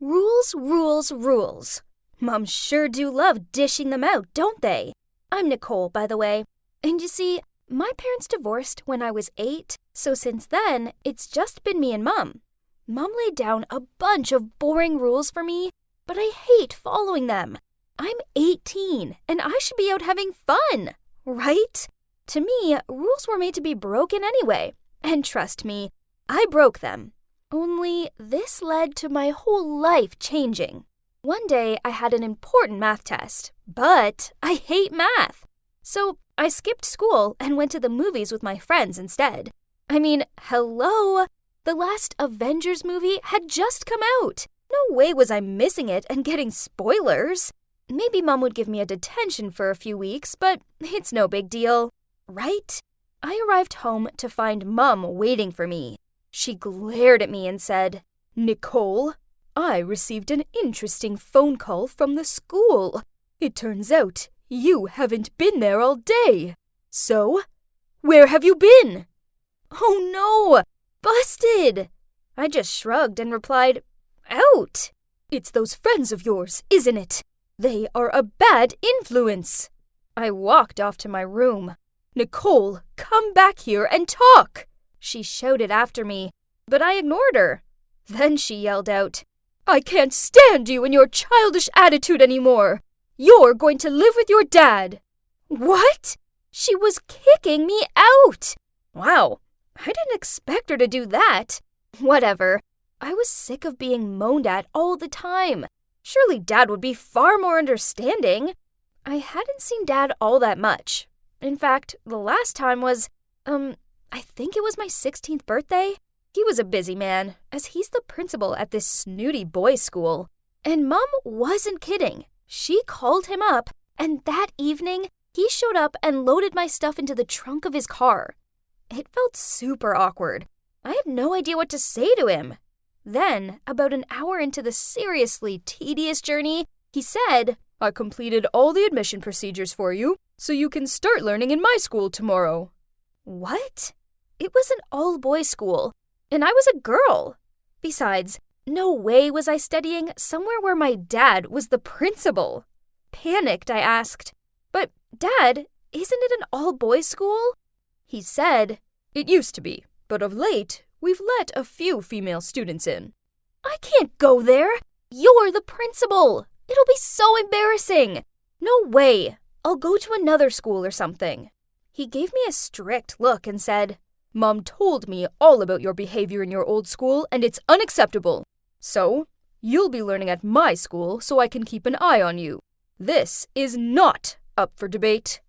Rules, rules, rules. Moms sure do love dishing them out, don't they? I'm Nicole, by the way. And you see, My parents divorced when I was 8, so since then, it's just been me and Mom. Mom laid down a bunch of boring rules for me, but I hate following them. I'm 18, and I should be out having fun, right? To me, rules were made to be broken anyway, and trust me, I broke them. Only this led to my whole life changing. One day, I had an important math test, but I hate math. So I skipped school and went to the movies with my friends instead. I mean, hello! The last Avengers movie had just come out. No way was I missing it and getting spoilers. Maybe Mom would give me a detention for a few weeks, but it's no big deal, right? I arrived home to find Mom waiting for me. She glared at me and said, "Nicole, I received an interesting phone call from the school. It turns out you haven't been there all day. So, where have you been?" "Oh no! Busted!" I just shrugged and replied, "Out." "It's those friends of yours, isn't it? They are a bad influence." I walked off to my room. "Nicole, come back here and talk!" she shouted after me, but I ignored her. Then she yelled out, "I can't stand you and your childish attitude anymore. You're going to live with your dad." What? She was kicking me out. Wow, I didn't expect her to do that. Whatever. I was sick of being moaned at all the time. Surely Dad would be far more understanding. I hadn't seen Dad all that much. In fact, the last time was, I think it was my 16th birthday. He was a busy man, as he's the principal at this snooty boys' school. And Mom wasn't kidding. She called him up, and that evening, he showed up and loaded my stuff into the trunk of his car. It felt super awkward. I had no idea what to say to him. Then, about an hour into the seriously tedious journey, he said, "I completed all the admission procedures for you, so you can start learning in my school tomorrow." What? It was an all-boys school, and I was a girl. Besides, no way was I studying somewhere where my dad was the principal. Panicked, I asked, "But, Dad, isn't it an all-boys school?" He said, "It used to be, but of late, we've let a few female students in." I can't go there. You're the principal. It'll be so embarrassing. No way. I'll go to another school or something. He gave me a strict look and said, "Mom told me all about your behavior in your old school, and it's unacceptable. So, you'll be learning at my school so I can keep an eye on you. This is not up for debate."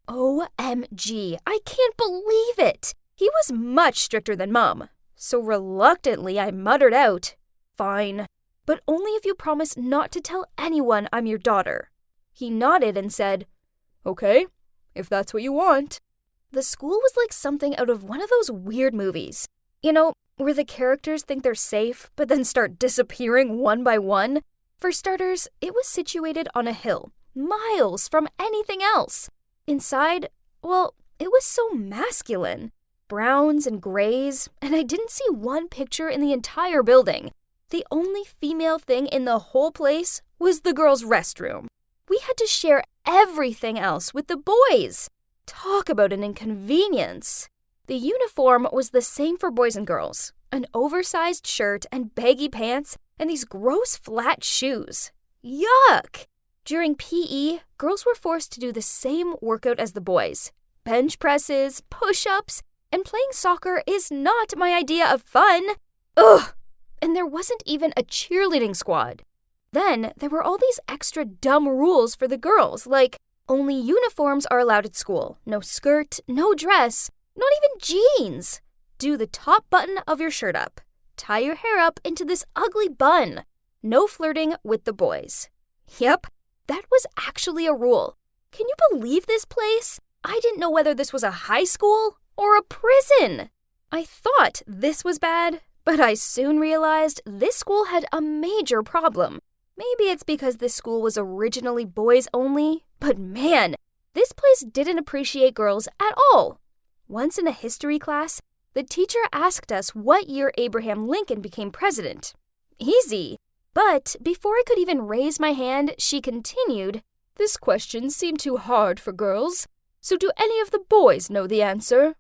OMG, I can't believe it. He was much stricter than Mom. So reluctantly, I muttered out, "Fine, but only if you promise not to tell anyone I'm your daughter." He nodded and said, "Okay, if that's what you want." The school was like something out of one of those weird movies. You know, where the characters think they're safe, but then start disappearing one by one. For starters, it was situated on a hill, miles from anything else. Inside, well, it was so masculine. Browns and grays, and I didn't see one picture in the entire building. The only female thing in the whole place was the girls' restroom. We had to share everything else with the boys. Talk about an inconvenience. The uniform was the same for boys and girls. An oversized shirt and baggy pants and these gross flat shoes. Yuck! During PE, girls were forced to do the same workout as the boys. Bench presses, push-ups, and playing soccer is not my idea of fun. Ugh! And there wasn't even a cheerleading squad. Then there were all these extra dumb rules for the girls, like only uniforms are allowed at school, no skirt, no dress, not even jeans. Do the top button of your shirt up. Tie your hair up into this ugly bun. No flirting with the boys. Yep, that was actually a rule. Can you believe this place? I didn't know whether this was a high school or a prison. I thought this was bad, but I soon realized this school had a major problem. Maybe it's because this school was originally boys only, but man, this place didn't appreciate girls at all. Once in a history class, the teacher asked us what year Abraham Lincoln became president. Easy. But before I could even raise my hand, she continued, "This question seemed too hard for girls. So do any of the boys know the answer?"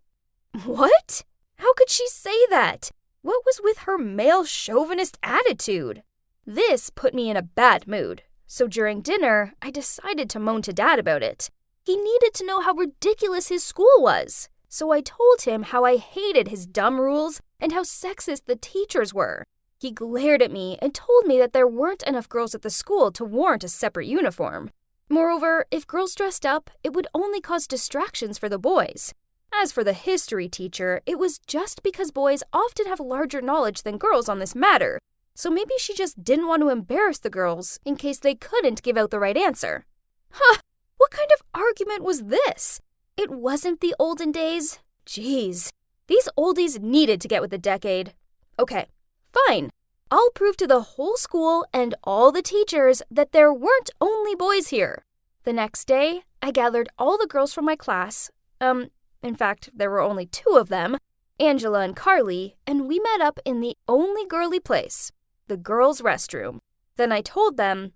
What? How could she say that? What was with her male chauvinist attitude? This put me in a bad mood, so during dinner, I decided to moan to Dad about it. He needed to know how ridiculous his school was, so I told him how I hated his dumb rules and how sexist the teachers were. He glared at me and told me that there weren't enough girls at the school to warrant a separate uniform. Moreover, if girls dressed up, it would only cause distractions for the boys. As for the history teacher, it was just because boys often have larger knowledge than girls on this matter, so maybe she just didn't want to embarrass the girls in case they couldn't give out the right answer. Huh! What kind of argument was this? It wasn't the olden days. Jeez. These oldies needed to get with the decade. Okay, fine. I'll prove to the whole school and all the teachers that there weren't only boys here. The next day, I gathered all the girls from my class. In fact, there were only 2 of them, Angela and Carly, and we met up in the only girly place, the girls' restroom. Then I told them,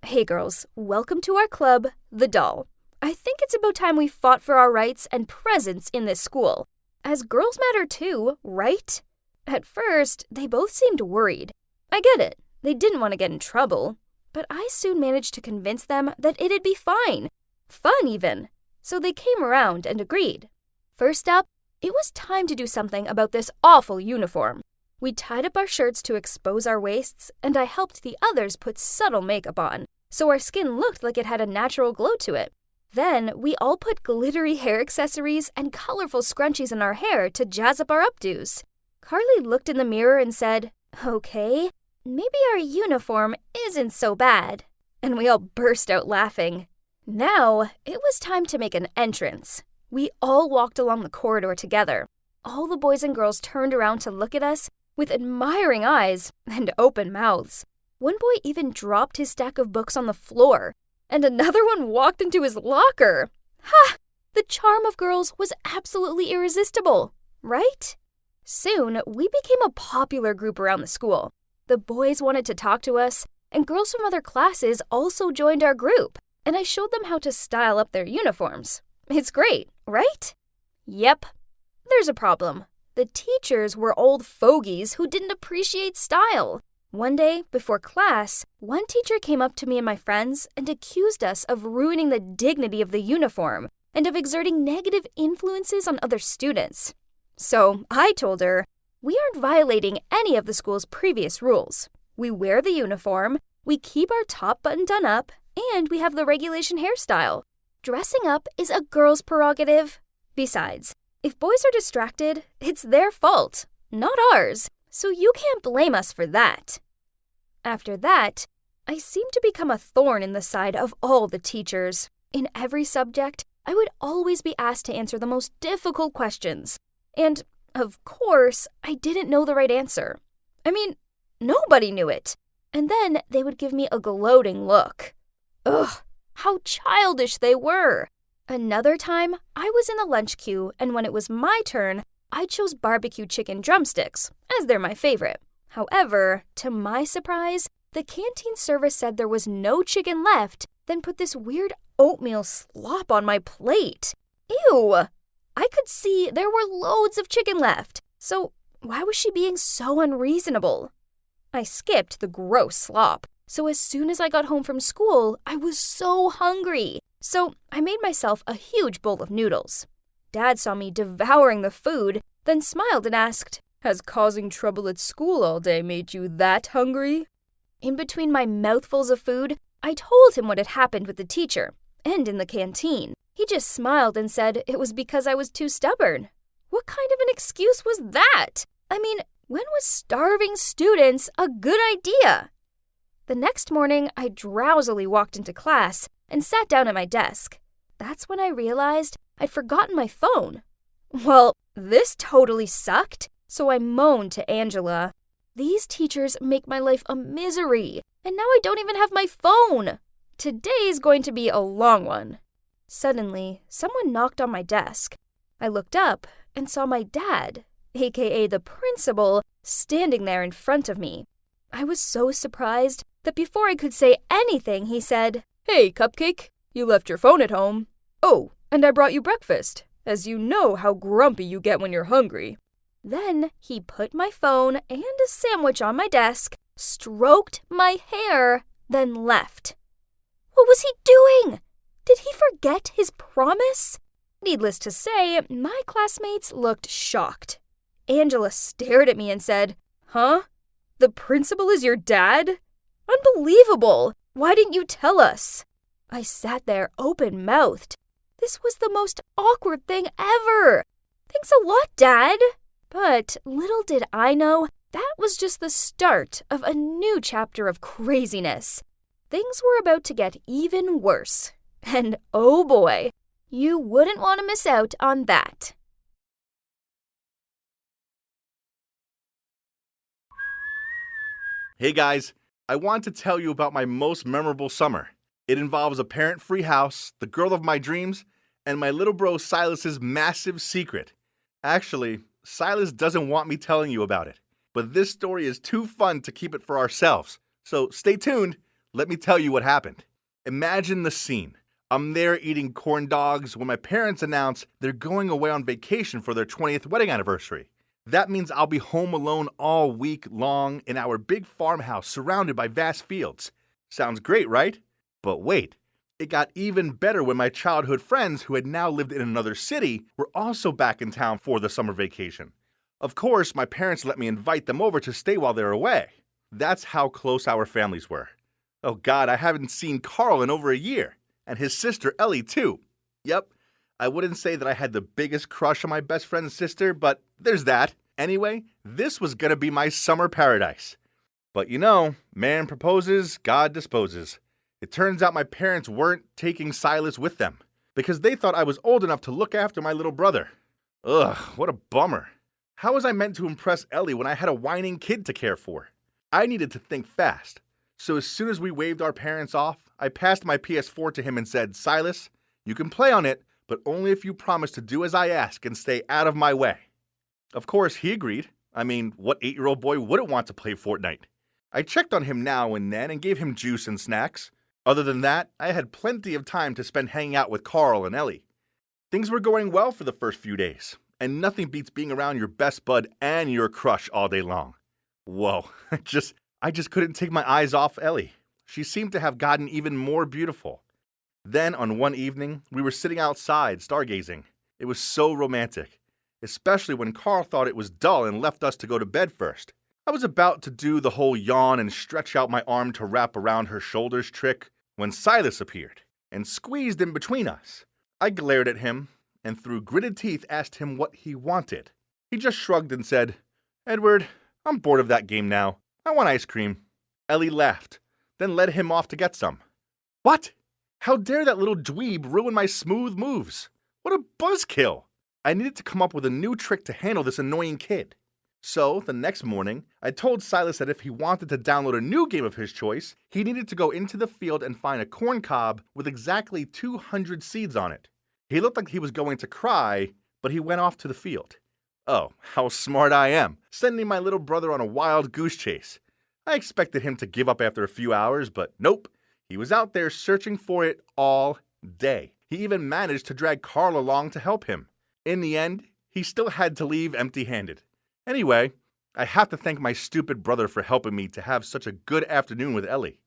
"Hey girls, welcome to our club, the Doll. I think it's about time we fought for our rights and presence in this school, as girls matter too, right?" At first, they both seemed worried. I get it, they didn't want to get in trouble, but I soon managed to convince them that it'd be fine, fun even, so they came around and agreed. First up, it was time to do something about this awful uniform. We tied up our shirts to expose our waists, and I helped the others put subtle makeup on, so our skin looked like it had a natural glow to it. Then, we all put glittery hair accessories and colorful scrunchies in our hair to jazz up our updos. Carly looked in the mirror and said, "Okay, maybe our uniform isn't so bad." And we all burst out laughing. Now, it was time to make an entrance. We all walked along the corridor together. All the boys and girls turned around to look at us with admiring eyes and open mouths. One boy even dropped his stack of books on the floor, and another one walked into his locker. Ha! The charm of girls was absolutely irresistible, right? Soon, we became a popular group around the school. The boys wanted to talk to us, and girls from other classes also joined our group, and I showed them how to style up their uniforms. It's great, right? Yep. There's a problem. The teachers were old fogies who didn't appreciate style. One day, before class, one teacher came up to me and my friends and accused us of ruining the dignity of the uniform and of exerting negative influences on other students. So I told her, "We aren't violating any of the school's previous rules. We wear the uniform, we keep our top button done up, and we have the regulation hairstyle. Dressing up is a girl's prerogative. Besides, if boys are distracted, it's their fault, not ours, so you can't blame us for that." After that, I seemed to become a thorn in the side of all the teachers. In every subject, I would always be asked to answer the most difficult questions. And, of course, I didn't know the right answer. I mean, nobody knew it. And then they would give me a gloating look. Ugh, how childish they were. Another time, I was in the lunch queue, and when it was my turn, I chose barbecue chicken drumsticks, as they're my favorite. However, to my surprise, the canteen server said there was no chicken left, then put this weird oatmeal slop on my plate. Ew! I could see there were loads of chicken left, so why was she being so unreasonable? I skipped the gross slop, so as soon as I got home from school, I was so hungry. So I made myself a huge bowl of noodles. Dad saw me devouring the food, then smiled and asked, "Has causing trouble at school all day made you that hungry?" In between my mouthfuls of food, I told him what had happened with the teacher, and in the canteen. He just smiled and said it was because I was too stubborn. What kind of an excuse was that? I mean, when was starving students a good idea? The next morning, I drowsily walked into class and sat down at my desk. That's when I realized I'd forgotten my phone. Well, this totally sucked, so I moaned to Angela. These teachers make my life a misery, and now I don't even have my phone. Today's going to be a long one. Suddenly, someone knocked on my desk. I looked up and saw my dad, aka the principal, standing there in front of me. I was so surprised that before I could say anything, he said, "Hey, Cupcake, you left your phone at home. Oh, And I brought you breakfast, as you know how grumpy you get when you're hungry. Then he put my phone and a sandwich on my desk, stroked my hair, then left. What was he doing? Did he forget his promise? Needless to say, my classmates looked shocked. Angela stared at me and said, Huh? The principal is your dad? Unbelievable! Why didn't you tell us? I sat there open-mouthed. This was the most awkward thing ever. Thanks a lot, Dad. But little did I know, that was just the start of a new chapter of craziness. Things were about to get even worse. And oh boy, you wouldn't want to miss out on that. Hey guys, I want to tell you about my most memorable summer. It involves a parent-free house, the girl of my dreams, and my little bro Silas's massive secret. Actually, Silas doesn't want me telling you about it, but this story is too fun to keep it for ourselves. So stay tuned, let me tell you what happened. Imagine the scene. I'm there eating corn dogs when my parents announce they're going away on vacation for their 20th wedding anniversary. That means I'll be home alone all week long in our big farmhouse surrounded by vast fields. Sounds great, right? But wait, it got even better when my childhood friends who had now lived in another city were also back in town for the summer vacation. Of course, my parents let me invite them over to stay while they're away. That's how close our families were. Oh God, I haven't seen Carl in over a year. And his sister Ellie too. Yep, I wouldn't say that I had the biggest crush on my best friend's sister, but there's that. Anyway, this was gonna be my summer paradise. But you know, man proposes, God disposes. It turns out my parents weren't taking Silas with them because they thought I was old enough to look after my little brother. Ugh, what a bummer. How was I meant to impress Ellie when I had a whining kid to care for? I needed to think fast. So as soon as we waved our parents off, I passed my PS4 to him and said, Silas, you can play on it, but only if you promise to do as I ask and stay out of my way. Of course, he agreed. I mean, what 8-year-old boy wouldn't want to play Fortnite? I checked on him now and then and gave him juice and snacks. Other than that, I had plenty of time to spend hanging out with Carl and Ellie. Things were going well for the first few days, and nothing beats being around your best bud and your crush all day long. Whoa, I just couldn't take my eyes off Ellie. She seemed to have gotten even more beautiful. Then, on one evening, we were sitting outside, stargazing. It was so romantic, especially when Carl thought it was dull and left us to go to bed first. I was about to do the whole yawn and stretch out my arm to wrap around her shoulders trick when Silas appeared and squeezed in between us. I glared at him and through gritted teeth asked him what he wanted. He just shrugged and said, Edward, I'm bored of that game now. I want ice cream. Ellie laughed, then led him off to get some. What? How dare that little dweeb ruin my smooth moves? What a buzzkill! I needed to come up with a new trick to handle this annoying kid. So, the next morning, I told Silas that if he wanted to download a new game of his choice, he needed to go into the field and find a corn cob with exactly 200 seeds on it. He looked like he was going to cry, but he went off to the field. Oh, how smart I am, sending my little brother on a wild goose chase. I expected him to give up after a few hours, but nope. He was out there searching for it all day. He even managed to drag Carl along to help him. In the end, he still had to leave empty-handed. Anyway, I have to thank my stupid brother for helping me to have such a good afternoon with Ellie.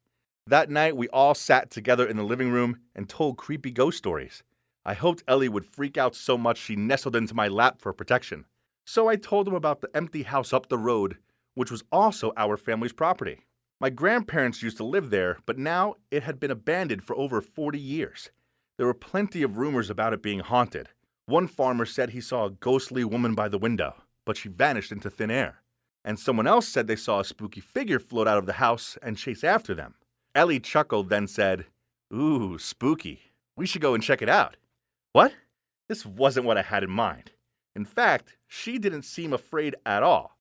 That night, we all sat together in the living room and told creepy ghost stories. I hoped Ellie would freak out so much she nestled into my lap for protection. So I told him about the empty house up the road, which was also our family's property. My grandparents used to live there, but now it had been abandoned for over 40 years. There were plenty of rumors about it being haunted. One farmer said he saw a ghostly woman by the window, but she vanished into thin air. And someone else said they saw a spooky figure float out of the house and chase after them. Ellie chuckled, then said, Ooh, spooky. We should go and check it out. What? This wasn't what I had in mind. In fact, she didn't seem afraid at all.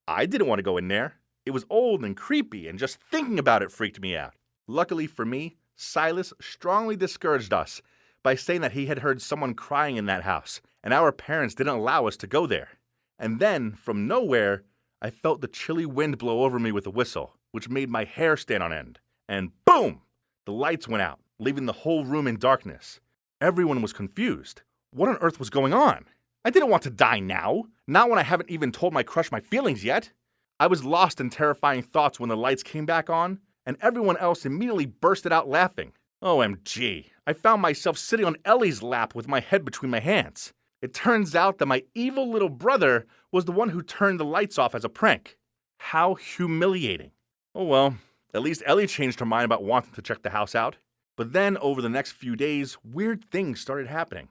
I didn't want to go in there. It was old and creepy, and just thinking about it freaked me out. Luckily for me, Silas strongly discouraged us by saying that he had heard someone crying in that house, and our parents didn't allow us to go there. And then, from nowhere, I felt the chilly wind blow over me with a whistle, which made my hair stand on end. And boom! The lights went out, leaving the whole room in darkness. Everyone was confused. What on earth was going on? I didn't want to die now. Not when I haven't even told my crush my feelings yet. I was lost in terrifying thoughts when the lights came back on, and everyone else immediately bursted out laughing. OMG, I found myself sitting on Ellie's lap with my head between my hands. It turns out that my evil little brother was the one who turned the lights off as a prank. How humiliating. Oh well, at least Ellie changed her mind about wanting to check the house out. But then, over the next few days, weird things started happening.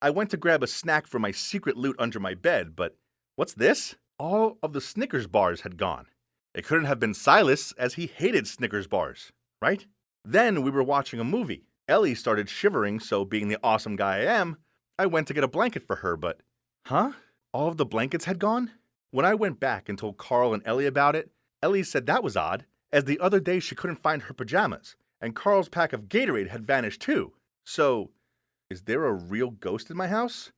I went to grab a snack for my secret loot under my bed, but what's this? All of the Snickers bars had gone. It couldn't have been Silas, as he hated Snickers bars, right? Then we were watching a movie. Ellie started shivering, so being the awesome guy I am, I went to get a blanket for her, but huh? All of the blankets had gone? When I went back and told Carl and Ellie about it, Ellie said that was odd, as the other day she couldn't find her pajamas, and Carl's pack of Gatorade had vanished too. So, is there a real ghost in my house?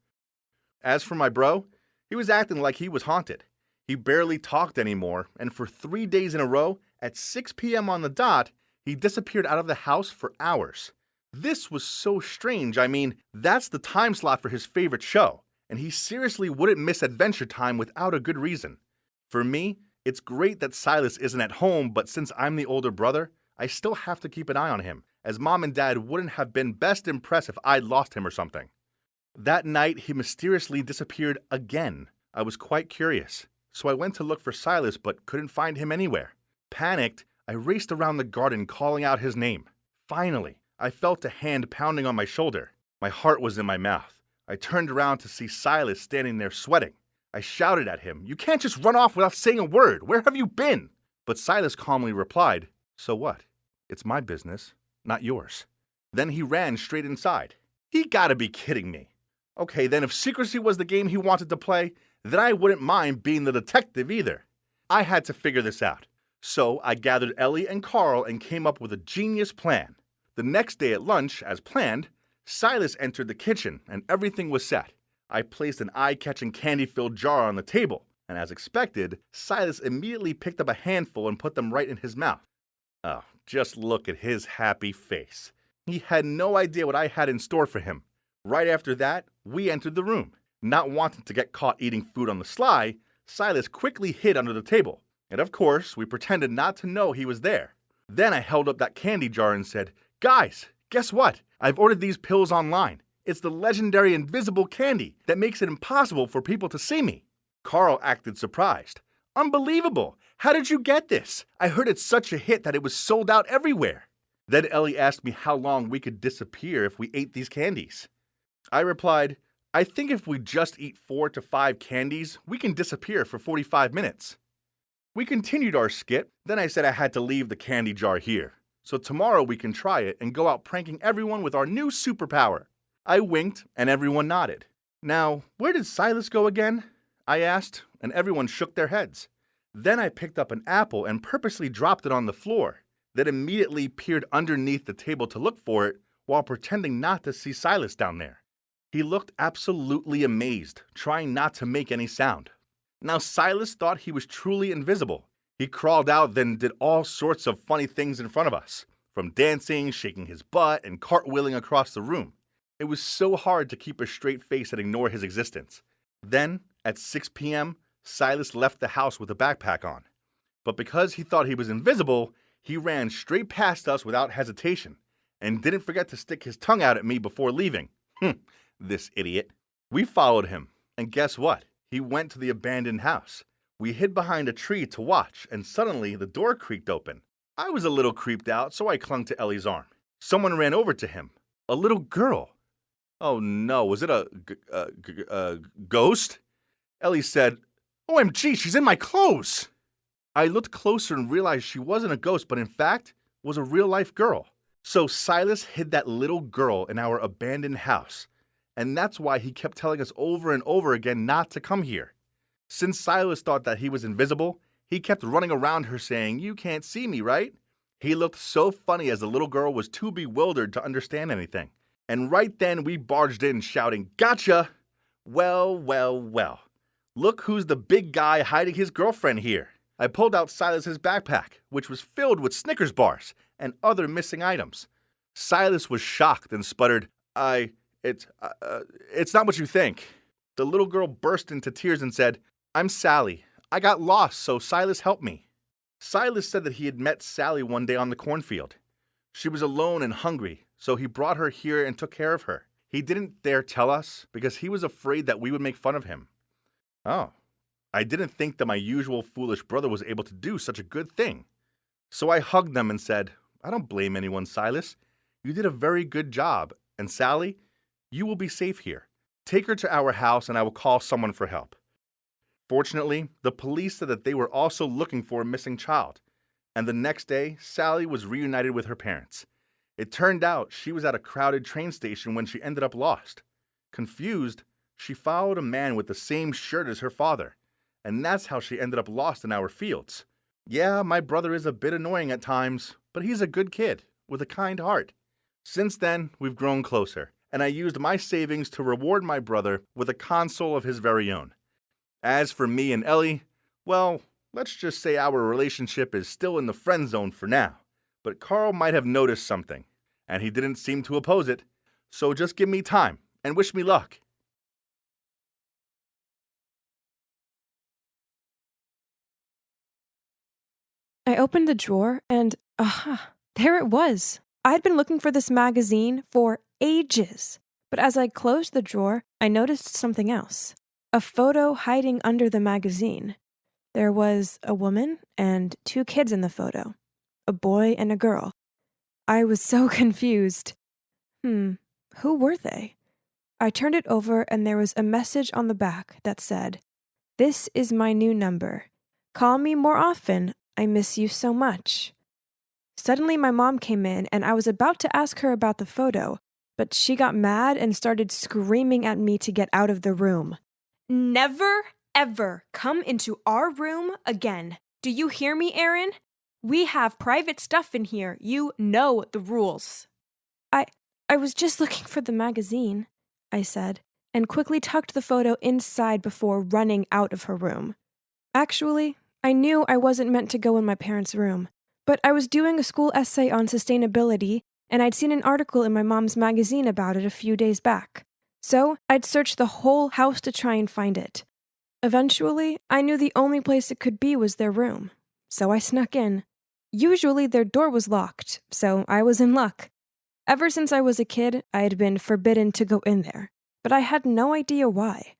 As for my bro, he was acting like he was haunted. He barely talked anymore, and for 3 days in a row, at 6 p.m. on the dot, he disappeared out of the house for hours. This was so strange. I mean, that's the time slot for his favorite show, and he seriously wouldn't miss Adventure Time without a good reason. For me, it's great that Silas isn't at home, but since I'm the older brother, I still have to keep an eye on him, as Mom and Dad wouldn't have been best impressed if I'd lost him or something. That night, he mysteriously disappeared again. I was quite curious, so I went to look for Silas but couldn't find him anywhere. Panicked, I raced around the garden calling out his name. Finally, I felt a hand pounding on my shoulder. My heart was in my mouth. I turned around to see Silas standing there sweating. I shouted at him, "You can't just run off without saying a word. Where have you been?" But Silas calmly replied, "So what? It's my business, not yours." Then he ran straight inside. He gotta be kidding me. Okay, then if secrecy was the game he wanted to play, then I wouldn't mind being the detective either. I had to figure this out. So I gathered Ellie and Carl and came up with a genius plan. The next day at lunch, as planned, Silas entered the kitchen and everything was set. I placed an eye-catching candy-filled jar on the table, and as expected, Silas immediately picked up a handful and put them right in his mouth. Oh, just look at his happy face. He had no idea what I had in store for him. Right after that, we entered the room. Not wanting to get caught eating food on the sly, Silas quickly hid under the table. And of course, we pretended not to know he was there. Then I held up that candy jar and said, "Guys, guess what? I've ordered these pills online. It's the legendary invisible candy that makes it impossible for people to see me." Carl acted surprised. "Unbelievable! How did you get this? I heard it's such a hit that it was sold out everywhere." Then Ellie asked me how long we could disappear if we ate these candies. I replied, "I think if we just eat 4 to 5 candies, we can disappear for 45 minutes. We continued our skit, then I said I had to leave the candy jar here. So tomorrow we can try it and go out pranking everyone with our new superpower. I winked and everyone nodded. Now, where did Silas go again? I asked, and everyone shook their heads. Then I picked up an apple and purposely dropped it on the floor, then immediately peered underneath the table to look for it while pretending not to see Silas down there. He looked absolutely amazed, trying not to make any sound. Now Silas thought he was truly invisible. He crawled out, then did all sorts of funny things in front of us, from dancing, shaking his butt, and cartwheeling across the room. It was so hard to keep a straight face and ignore his existence. Then, at 6 p.m., Silas left the house with a backpack on. But because he thought he was invisible, he ran straight past us without hesitation, and didn't forget to stick his tongue out at me before leaving. This idiot. We followed him, and guess what? He went to the abandoned house. We hid behind a tree to watch, and suddenly the door creaked open. I was a little creeped out, so I clung to Ellie's arm. Someone ran over to him. A little girl. Oh no, was it a ghost? Ellie said, "OMG, she's in my clothes!" I looked closer and realized she wasn't a ghost, but in fact, was a real-life girl. So Silas hid that little girl in our abandoned house, and that's why he kept telling us over and over again not to come here. Since Silas thought that he was invisible, he kept running around her saying, "You can't see me, right?" He looked so funny as the little girl was too bewildered to understand anything. And right then we barged in shouting, "Gotcha!" Well, well, well. Look who's the big guy hiding his girlfriend here. I pulled out Silas's backpack, which was filled with Snickers bars and other missing items. Silas was shocked and sputtered, It's not what you think. The little girl burst into tears and said, "I'm Sally. I got lost, so Silas helped me." Silas said that he had met Sally one day on the cornfield. She was alone and hungry, so he brought her here and took care of her. He didn't dare tell us because he was afraid that we would make fun of him. Oh, I didn't think that my usual foolish brother was able to do such a good thing. So I hugged them and said, "I don't blame anyone, Silas. You did a very good job, and Sally, you will be safe here. Take her to our house and I will call someone for help." Fortunately, the police said that they were also looking for a missing child, and the next day, Sally was reunited with her parents. It turned out she was at a crowded train station when she ended up lost. Confused, she followed a man with the same shirt as her father, and that's how she ended up lost in our fields. Yeah, my brother is a bit annoying at times, but he's a good kid with a kind heart. Since then, we've grown closer, and I used my savings to reward my brother with a console of his very own. As for me and Ellie, well, let's just say our relationship is still in the friend zone for now. But Carl might have noticed something, and he didn't seem to oppose it. So just give me time and wish me luck. I opened the drawer and, there it was. I'd been looking for this magazine for ages. But as I closed the drawer, I noticed something else. A photo hiding under the magazine. There was a woman and 2 kids in the photo. A boy and a girl. I was so confused. Who were they? I turned it over and there was a message on the back that said, "This is my new number. Call me more often. I miss you so much." Suddenly my mom came in and I was about to ask her about the photo, but she got mad and started screaming at me to get out of the room. "Never, ever come into our room again. Do you hear me, Aaron? We have private stuff in here. You know the rules." I was just looking for the magazine, I said, and quickly tucked the photo inside before running out of her room. Actually, I knew I wasn't meant to go in my parents' room, but I was doing a school essay on sustainability, and I'd seen an article in my mom's magazine about it a few days back. So I'd searched the whole house to try and find it. Eventually, I knew the only place it could be was their room, so I snuck in. Usually their door was locked, so I was in luck. Ever since I was a kid, I had been forbidden to go in there, but I had no idea why.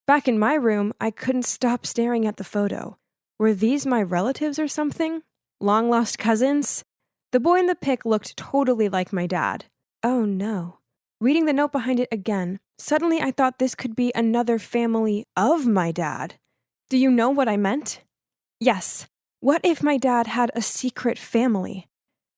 Back in my room, I couldn't stop staring at the photo. Were these my relatives or something? Long-lost cousins? The boy in the pic looked totally like my dad. Oh no. Reading the note behind it again, suddenly I thought this could be another family of my dad. Do you know what I meant? Yes. What if my dad had a secret family?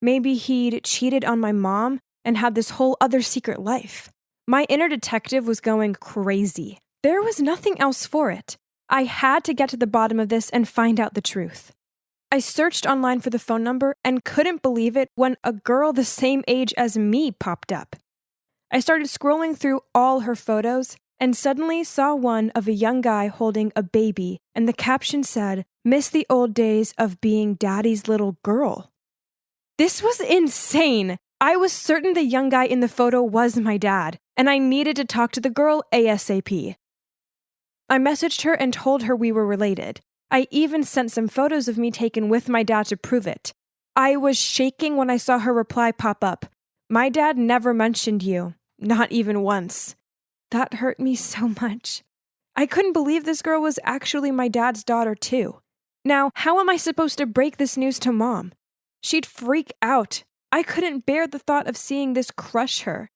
Maybe he'd cheated on my mom and had this whole other secret life. My inner detective was going crazy. There was nothing else for it. I had to get to the bottom of this and find out the truth. I searched online for the phone number and couldn't believe it when a girl the same age as me popped up. I started scrolling through all her photos and suddenly saw one of a young guy holding a baby, and the caption said, "Miss the old days of being daddy's little girl." This was insane. I was certain the young guy in the photo was my dad, and I needed to talk to the girl ASAP. I messaged her and told her we were related. I even sent some photos of me taken with my dad to prove it. I was shaking when I saw her reply pop up. "My dad never mentioned you, not even once." That hurt me so much. I couldn't believe this girl was actually my dad's daughter too. Now, how am I supposed to break this news to Mom? She'd freak out. I couldn't bear the thought of seeing this crush her.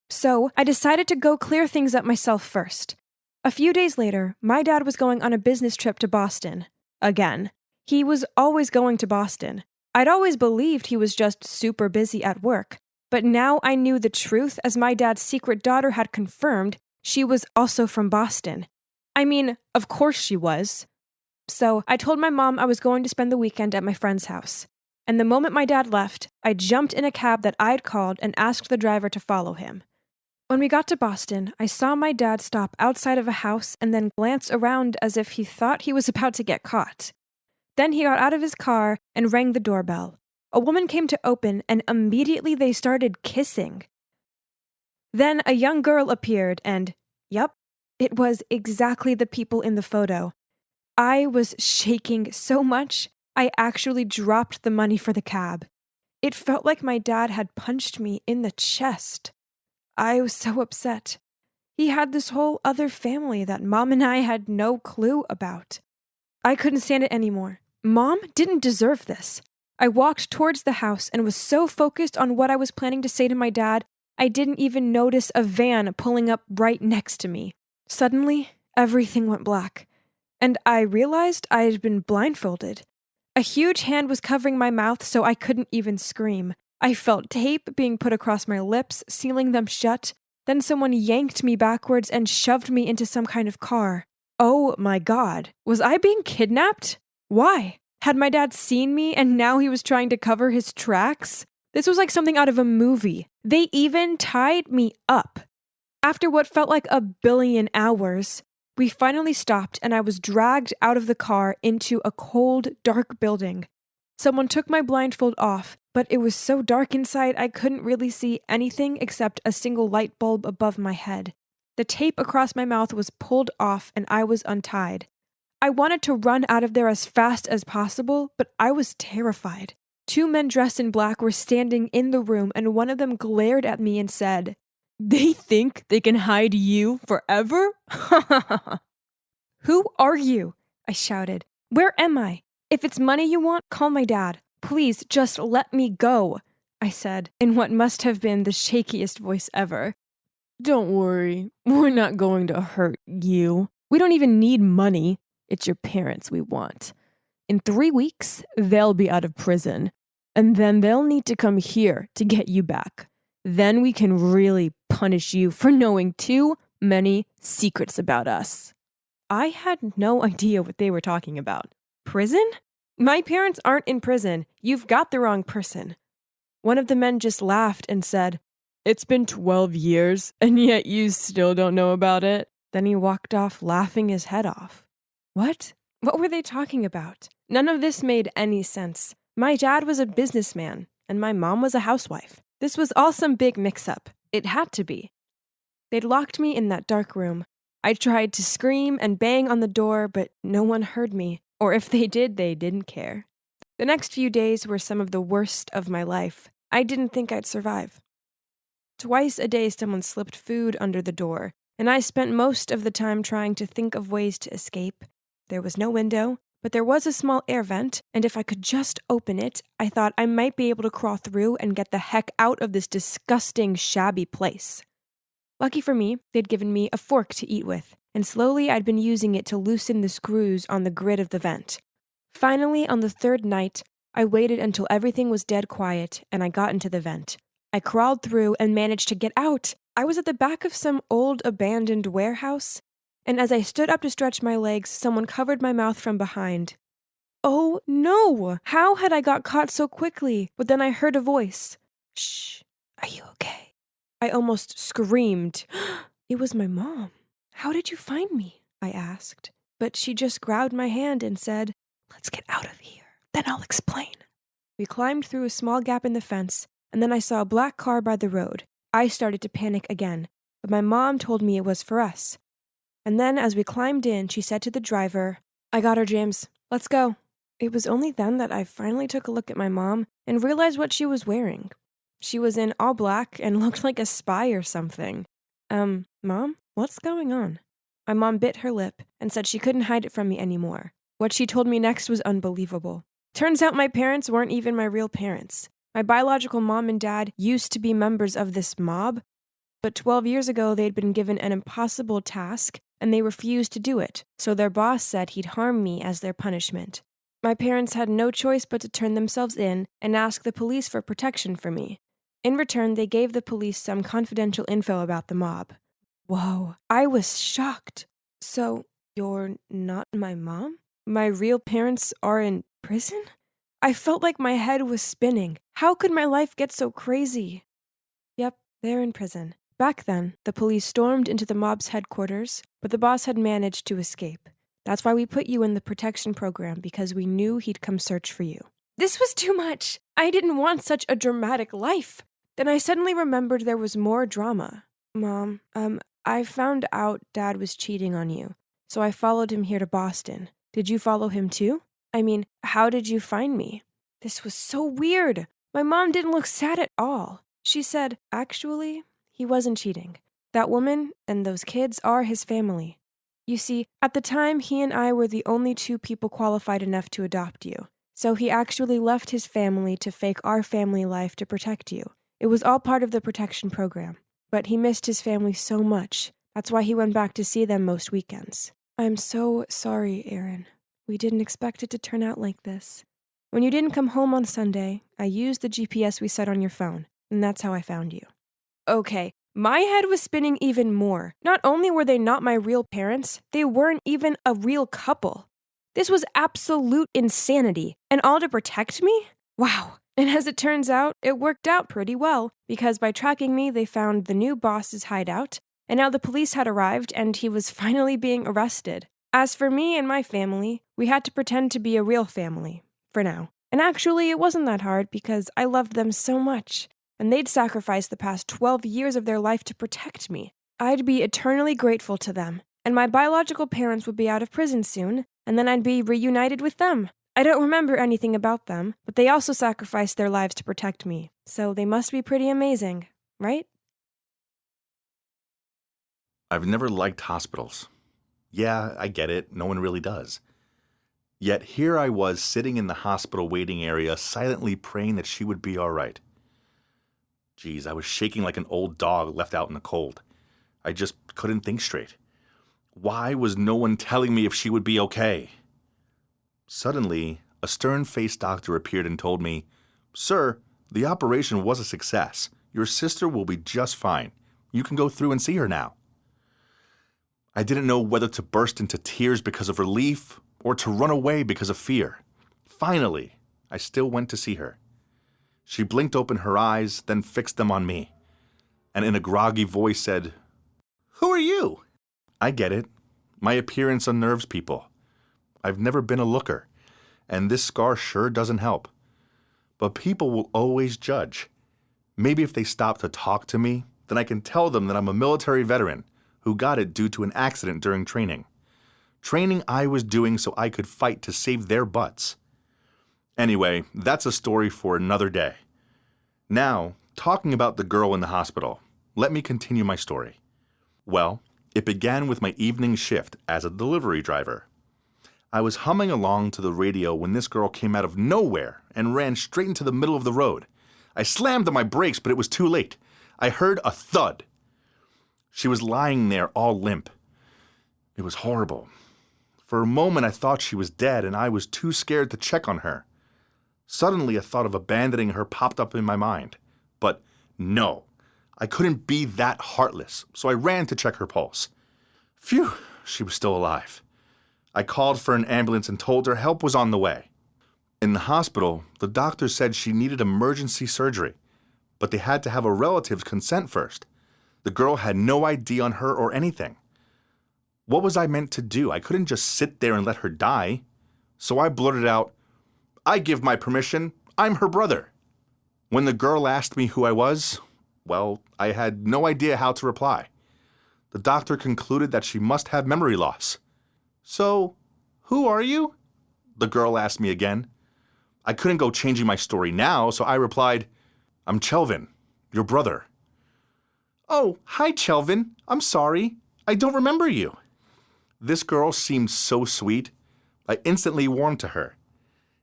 So I decided to go clear things up myself first. A few days later, my dad was going on a business trip to Boston. Again. He was always going to Boston. I'd always believed he was just super busy at work, but now I knew the truth as my dad's secret daughter had confirmed she was also from Boston. I mean, of course she was. So I told my mom I was going to spend the weekend at my friend's house. And the moment my dad left, I jumped in a cab that I'd called and asked the driver to follow him. When we got to Boston, I saw my dad stop outside of a house and then glance around as if he thought he was about to get caught. Then he got out of his car and rang the doorbell. A woman came to open and immediately they started kissing. Then a young girl appeared and, yep, it was exactly the people in the photo. I was shaking so much, I actually dropped the money for the cab. It felt like my dad had punched me in the chest. I was so upset. He had this whole other family that Mom and I had no clue about. I couldn't stand it anymore. Mom didn't deserve this. I walked towards the house and was so focused on what I was planning to say to my dad, I didn't even notice a van pulling up right next to me. Suddenly, everything went black, and I realized I had been blindfolded. A huge hand was covering my mouth so I couldn't even scream. I felt tape being put across my lips, sealing them shut. Then someone yanked me backwards and shoved me into some kind of car. Oh my God, was I being kidnapped? Why? Had my dad seen me and now he was trying to cover his tracks? This was like something out of a movie. They even tied me up. After what felt like 1 billion hours, we finally stopped and I was dragged out of the car into a cold, dark building. Someone took my blindfold off, but it was so dark inside I couldn't really see anything except a single light bulb above my head. The tape across my mouth was pulled off and I was untied. I wanted to run out of there as fast as possible, but I was terrified. 2 men dressed in black were standing in the room and one of them glared at me and said, "They think they can hide you forever?" "Who are you?" I shouted. "Where am I? If it's money you want, call my dad. Please just let me go," I said in what must have been the shakiest voice ever. "Don't worry, we're not going to hurt you. We don't even need money. It's your parents we want. In 3 weeks, they'll be out of prison, and then they'll need to come here to get you back. Then we can really punish you for knowing too many secrets about us." I had no idea what they were talking about. Prison? My parents aren't in prison. You've got the wrong person. One of the men just laughed and said, "It's been 12 years, and yet you still don't know about it." Then he walked off laughing his head off. What? What were they talking about? None of this made any sense. My dad was a businessman, and my mom was a housewife. This was all some big mix-up. It had to be. They'd locked me in that dark room. I tried to scream and bang on the door, but no one heard me. Or if they did, they didn't care. The next few days were some of the worst of my life. I didn't think I'd survive. Twice a day, someone slipped food under the door, and I spent most of the time trying to think of ways to escape. There was no window, but there was a small air vent, and if I could just open it, I thought I might be able to crawl through and get the heck out of this disgusting, shabby place. Lucky for me, they'd given me a fork to eat with, and slowly I'd been using it to loosen the screws on the grid of the vent. Finally, on the 3rd night, I waited until everything was dead quiet, and I got into the vent. I crawled through and managed to get out. I was at the back of some old abandoned warehouse, and as I stood up to stretch my legs, someone covered my mouth from behind. Oh no! How had I got caught so quickly? But then I heard a voice. "Shh, are you okay?" I almost screamed. It was my mom. "How did you find me?" I asked. But she just grabbed my hand and said, "Let's get out of here, then I'll explain." We climbed through a small gap in the fence, and then I saw a black car by the road. I started to panic again, but my mom told me it was for us. And then as we climbed in, she said to the driver, "I got her, James. Let's go." It was only then that I finally took a look at my mom and realized what she was wearing. She was in all black and looked like a spy or something. Mom, what's going on?" My mom bit her lip and said she couldn't hide it from me anymore. What she told me next was unbelievable. Turns out my parents weren't even my real parents. My biological mom and dad used to be members of this mob, but 12 years ago they'd been given an impossible task and they refused to do it, so their boss said he'd harm me as their punishment. My parents had no choice but to turn themselves in and ask the police for protection for me. In return, they gave the police some confidential info about the mob. Whoa, I was shocked. "So, you're not my mom? My real parents are in prison?" I felt like my head was spinning. How could my life get so crazy? Yep, they're in prison. Back then, the police stormed into the mob's headquarters, but the boss had managed to escape. That's why we put you in the protection program, because we knew he'd come search for you. This was too much. I didn't want such a dramatic life. Then I suddenly remembered there was more drama. Mom, I found out Dad was cheating on you, so I followed him here to Boston. Did you follow him too? I mean, how did you find me? This was so weird. My mom didn't look sad at all. She said, actually, he wasn't cheating. That woman and those kids are his family. You see, at the time, he and I were the only two people qualified enough to adopt you. So he actually left his family to fake our family life to protect you. It was all part of the protection program. But he missed his family so much. That's why he went back to see them most weekends. I'm so sorry, Aaron. We didn't expect it to turn out like this. When you didn't come home on Sunday, I used the GPS we set on your phone, and that's how I found you. Okay, my head was spinning even more. Not only were they not my real parents, they weren't even a real couple. This was absolute insanity, and all to protect me? Wow. And as it turns out, it worked out pretty well, because by tracking me, they found the new boss's hideout, and now the police had arrived and he was finally being arrested. As for me and my family, we had to pretend to be a real family, for now. And actually, it wasn't that hard because I loved them so much, and they'd sacrificed the past 12 years of their life to protect me. I'd be eternally grateful to them, and my biological parents would be out of prison soon, and then I'd be reunited with them. I don't remember anything about them, but they also sacrificed their lives to protect me, so they must be pretty amazing, right? I've never liked hospitals. Yeah, I get it. No one really does. Yet here I was sitting in the hospital waiting area, silently praying that she would be all right. Geez, I was shaking like an old dog left out in the cold. I just couldn't think straight. Why was no one telling me if she would be okay? Suddenly, a stern-faced doctor appeared and told me, "Sir, the operation was a success. Your sister will be just fine. You can go through and see her now." I didn't know whether to burst into tears because of relief or to run away because of fear. Finally, I still went to see her. She blinked open her eyes, then fixed them on me, and in a groggy voice said, "Who are you?" I get it. My appearance unnerves people. I've never been a looker, and this scar sure doesn't help. But people will always judge. Maybe if they stop to talk to me, then I can tell them that I'm a military veteran who got it due to an accident during training. Training I was doing so I could fight to save their butts. Anyway, that's a story for another day. Now, talking about the girl in the hospital, let me continue my story. Well, it began with my evening shift as a delivery driver. I was humming along to the radio when this girl came out of nowhere and ran straight into the middle of the road. I slammed on my brakes, but it was too late. I heard a thud. She was lying there all limp. It was horrible. For a moment I thought she was dead and I was too scared to check on her. Suddenly a thought of abandoning her popped up in my mind. But no, I couldn't be that heartless, so I ran to check her pulse. Phew, she was still alive. I called for an ambulance and told her help was on the way. In the hospital, the doctor said she needed emergency surgery, but they had to have a relative's consent first. The girl had no ID on her or anything. What was I meant to do? I couldn't just sit there and let her die. So I blurted out, "I give my permission. I'm her brother." When the girl asked me who I was, well, I had no idea how to reply. The doctor concluded that she must have memory loss. "So, who are you?" the girl asked me again. I couldn't go changing my story now, so I replied, "I'm Chelvin, your brother." "Oh, hi, Chelvin. I'm sorry. I don't remember you." This girl seemed so sweet. I instantly warmed to her.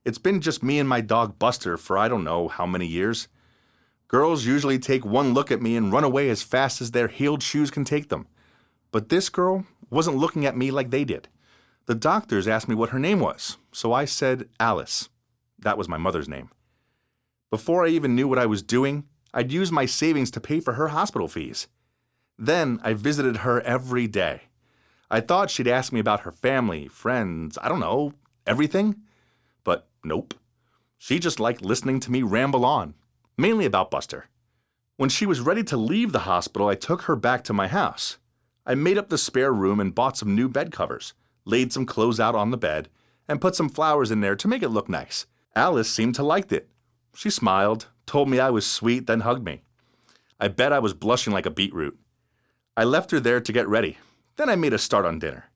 It's been just me and my dog Buster for I don't know how many years. Girls usually take one look at me and run away as fast as their heeled shoes can take them. But this girl wasn't looking at me like they did. The doctors asked me what her name was, so I said Alice. That was my mother's name. Before I even knew what I was doing, I'd used my savings to pay for her hospital fees. Then I visited her every day. I thought she'd ask me about her family, friends, I don't know, everything. But nope. She just liked listening to me ramble on, mainly about Buster. When she was ready to leave the hospital, I took her back to my house. I made up the spare room and bought some new bed covers, laid some clothes out on the bed, and put some flowers in there to make it look nice. Alice seemed to like it. She smiled, told me I was sweet, then hugged me. I bet I was blushing like a beetroot. I left her there to get ready. Then I made a start on dinner.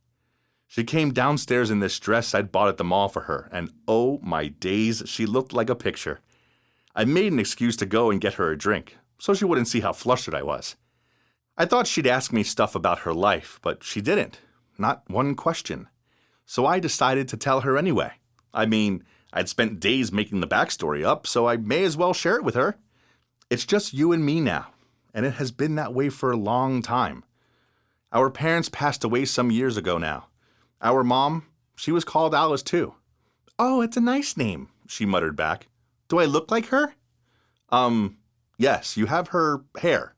She came downstairs in this dress I'd bought at the mall for her, and oh my days, she looked like a picture. I made an excuse to go and get her a drink, so she wouldn't see how flustered I was. I thought she'd ask me stuff about her life, but she didn't. Not one question. So I decided to tell her anyway. I mean, I'd spent days making the backstory up, so I may as well share it with her. It's just you and me now, and it has been that way for a long time. Our parents passed away some years ago now. Our mom, she was called Alice too. "Oh, it's a nice name," she muttered back. "Do I look like her?" Yes, you have her hair."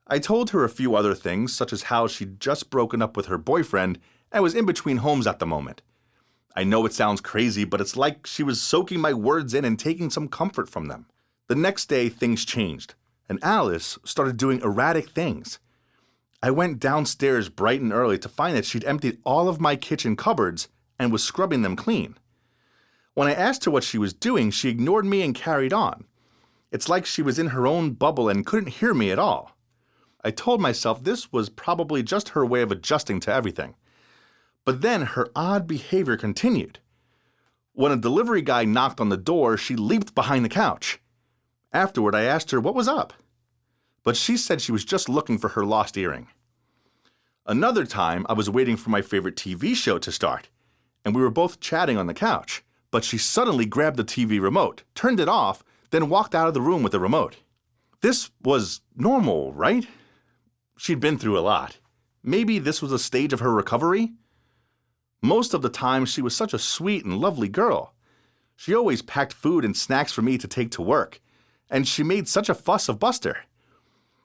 I told her a few other things, such as how she'd just broken up with her boyfriend and was in between homes at the moment. I know it sounds crazy, but it's like she was soaking my words in and taking some comfort from them. The next day, things changed, and Alice started doing erratic things. I went downstairs bright and early to find that she'd emptied all of my kitchen cupboards and was scrubbing them clean. When I asked her what she was doing, she ignored me and carried on. It's like she was in her own bubble and couldn't hear me at all. I told myself this was probably just her way of adjusting to everything. But then her odd behavior continued. When a delivery guy knocked on the door, she leaped behind the couch. Afterward, I asked her what was up. But she said she was just looking for her lost earring. Another time, I was waiting for my favorite TV show to start, and we were both chatting on the couch, but she suddenly grabbed the TV remote, turned it off, then walked out of the room with the remote. This was normal, right? She'd been through a lot. Maybe this was a stage of her recovery? Most of the time, she was such a sweet and lovely girl. She always packed food and snacks for me to take to work, and she made such a fuss of Buster.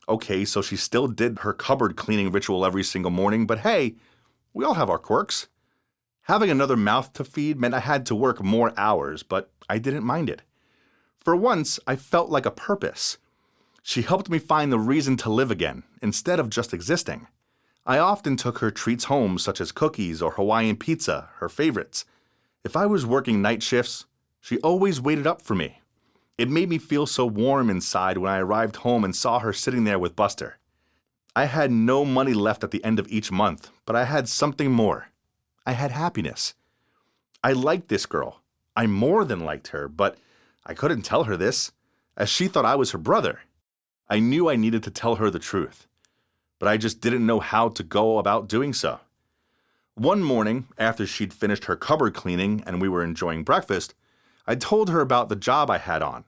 Okay, so she still did her cupboard cleaning ritual every single morning, but hey, we all have our quirks. Having another mouth to feed meant I had to work more hours, but I didn't mind it. For once, I felt like a purpose. She helped me find the reason to live again, instead of just existing. I often took her treats home, such as cookies or Hawaiian pizza, her favorites. If I was working night shifts, she always waited up for me. It made me feel so warm inside when I arrived home and saw her sitting there with Buster. I had no money left at the end of each month, but I had something more. I had happiness. I liked this girl. I more than liked her, but I couldn't tell her this, as she thought I was her brother. I knew I needed to tell her the truth, but I just didn't know how to go about doing so. One morning, after she'd finished her cupboard cleaning and we were enjoying breakfast, I told her about the job I had on,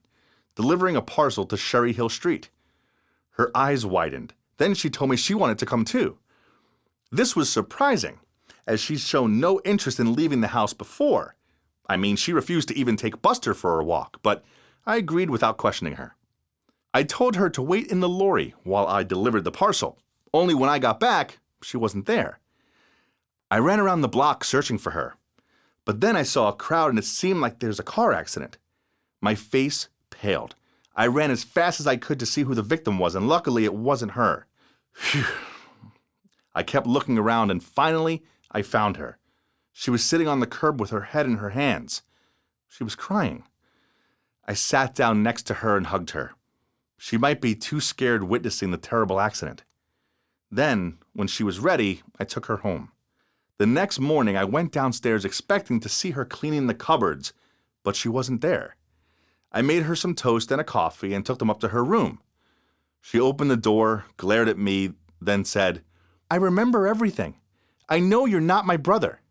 delivering a parcel to Sherry Hill Street. Her eyes widened. Then she told me she wanted to come too. This was surprising, as she's shown no interest in leaving the house before. I mean, she refused to even take Buster for a walk, but I agreed without questioning her. I told her to wait in the lorry while I delivered the parcel. Only when I got back, she wasn't there. I ran around the block searching for her. But then I saw a crowd and it seemed like there's a car accident. My face paled. I ran as fast as I could to see who the victim was, and luckily it wasn't her. Phew. I kept looking around and finally I found her. She was sitting on the curb with her head in her hands. She was crying. I sat down next to her and hugged her. She might be too scared witnessing the terrible accident. Then, when she was ready, I took her home. The next morning, I went downstairs expecting to see her cleaning the cupboards, but she wasn't there. I made her some toast and a coffee and took them up to her room. She opened the door, glared at me, then said, "I remember everything. I know you're not my brother.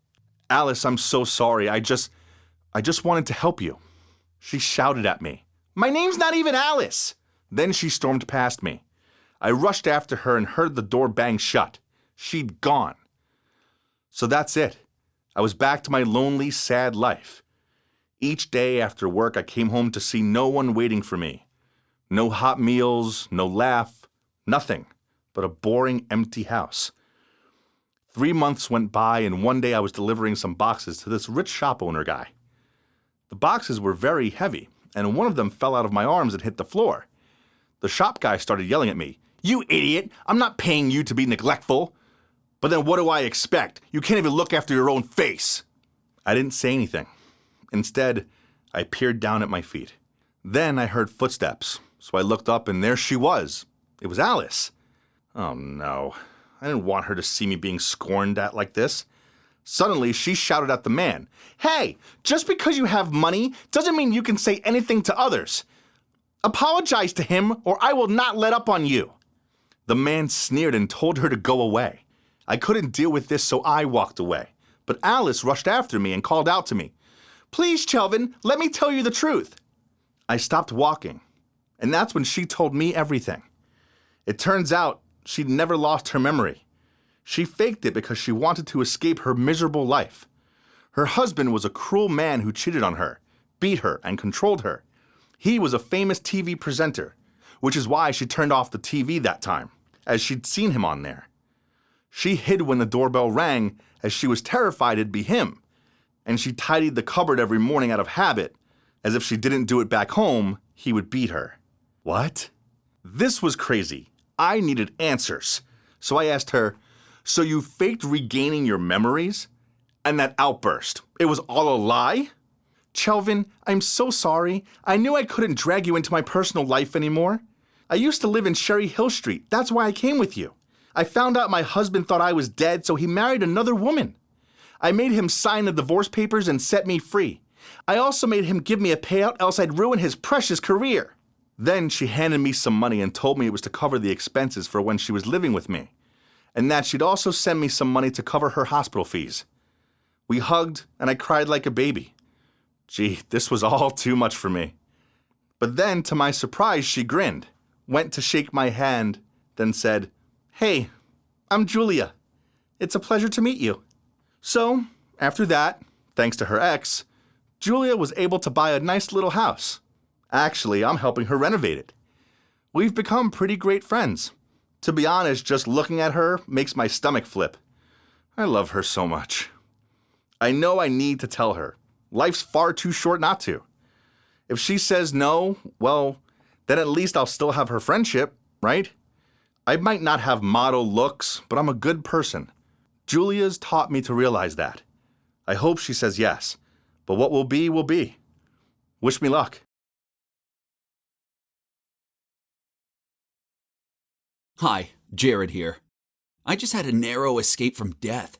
Alice, I'm so sorry. I just wanted to help you." She shouted at me, "My name's not even Alice!" Then she stormed past me. I rushed after her and heard the door bang shut. She'd gone. So that's it. I was back to my lonely, sad life. Each day after work, I came home to see no one waiting for me. No hot meals, no laugh, nothing but a boring, empty house. 3 months went by, and one day I was delivering some boxes to this rich shop owner guy. The boxes were very heavy, and one of them fell out of my arms and hit the floor. The shop guy started yelling at me, "You idiot! I'm not paying you to be neglectful." But then what do I expect? You can't even look after your own face. I didn't say anything. Instead, I peered down at my feet. Then I heard footsteps, so I looked up and there she was. It was Alice. Oh no. I didn't want her to see me being scorned at like this. Suddenly, she shouted at the man, "Hey, just because you have money doesn't mean you can say anything to others. Apologize to him or I will not let up on you." The man sneered and told her to go away. I couldn't deal with this, so I walked away. But Alice rushed after me and called out to me, "Please, Chelvin, let me tell you the truth." I stopped walking, and that's when she told me everything. It turns out she'd never lost her memory. She faked it because she wanted to escape her miserable life. Her husband was a cruel man who cheated on her, beat her, and controlled her. He was a famous TV presenter, which is why she turned off the TV that time, as she'd seen him on there. She hid when the doorbell rang, as she was terrified it'd be him, and she tidied the cupboard every morning out of habit, as if she didn't do it back home, he would beat her. What? This was crazy. I needed answers. So I asked her, "So you faked regaining your memories? And that outburst, it was all a lie?" "Chelvin, I'm so sorry. I knew I couldn't drag you into my personal life anymore. I used to live in Sherry Hill Street. That's why I came with you. I found out my husband thought I was dead, so he married another woman. I made him sign the divorce papers and set me free. I also made him give me a payout, else I'd ruin his precious career." Then she handed me some money and told me it was to cover the expenses for when she was living with me, and that she'd also send me some money to cover her hospital fees. We hugged, and I cried like a baby. Gee, this was all too much for me. But then, to my surprise, she grinned, went to shake my hand, then said, "Hey, I'm Julia. It's a pleasure to meet you." So, after that, thanks to her ex, Julia was able to buy a nice little house. Actually, I'm helping her renovate it. We've become pretty great friends. To be honest, just looking at her makes my stomach flip. I love her so much. I know I need to tell her. Life's far too short not to. If she says no, well, then at least I'll still have her friendship, right? I might not have model looks, but I'm a good person. Julia's taught me to realize that. I hope she says yes, but what will be, will be. Wish me luck. Hi, Jared here. I just had a narrow escape from death,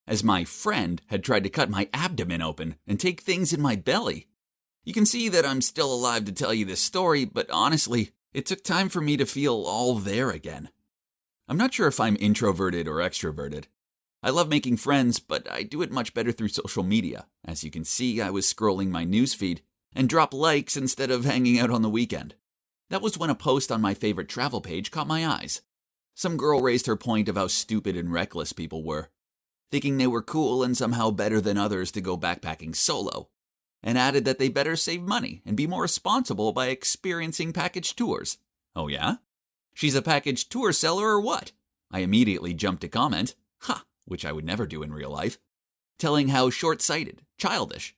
as my friend had tried to cut my abdomen open and take things in my belly. You can see that I'm still alive to tell you this story, but honestly, it took time for me to feel all there again. I'm not sure if I'm introverted or extroverted. I love making friends, but I do it much better through social media. As you can see, I was scrolling my newsfeed and drop likes instead of hanging out on the weekend. That was when a post on my favorite travel page caught my eyes. Some girl raised her point of how stupid and reckless people were, thinking they were cool and somehow better than others to go backpacking solo, and added that they better save money and be more responsible by experiencing package tours. Oh yeah? She's a package tour seller or what? I immediately jumped to comment, which I would never do in real life, telling how short-sighted, childish,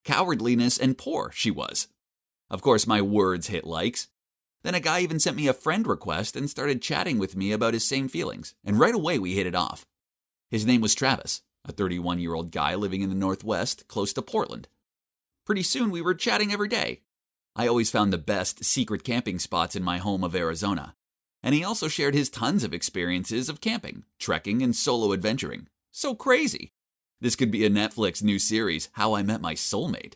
cowardliness, and poor she was. Of course, my words hit likes. Then a guy even sent me a friend request and started chatting with me about his same feelings, and right away we hit it off. His name was Travis, a 31-year-old guy living in the Northwest, close to Portland. Pretty soon we were chatting every day. I always found the best secret camping spots in my home of Arizona, and he also shared his tons of experiences of camping, trekking, and solo adventuring. So crazy! This could be a Netflix new series, How I Met My Soulmate.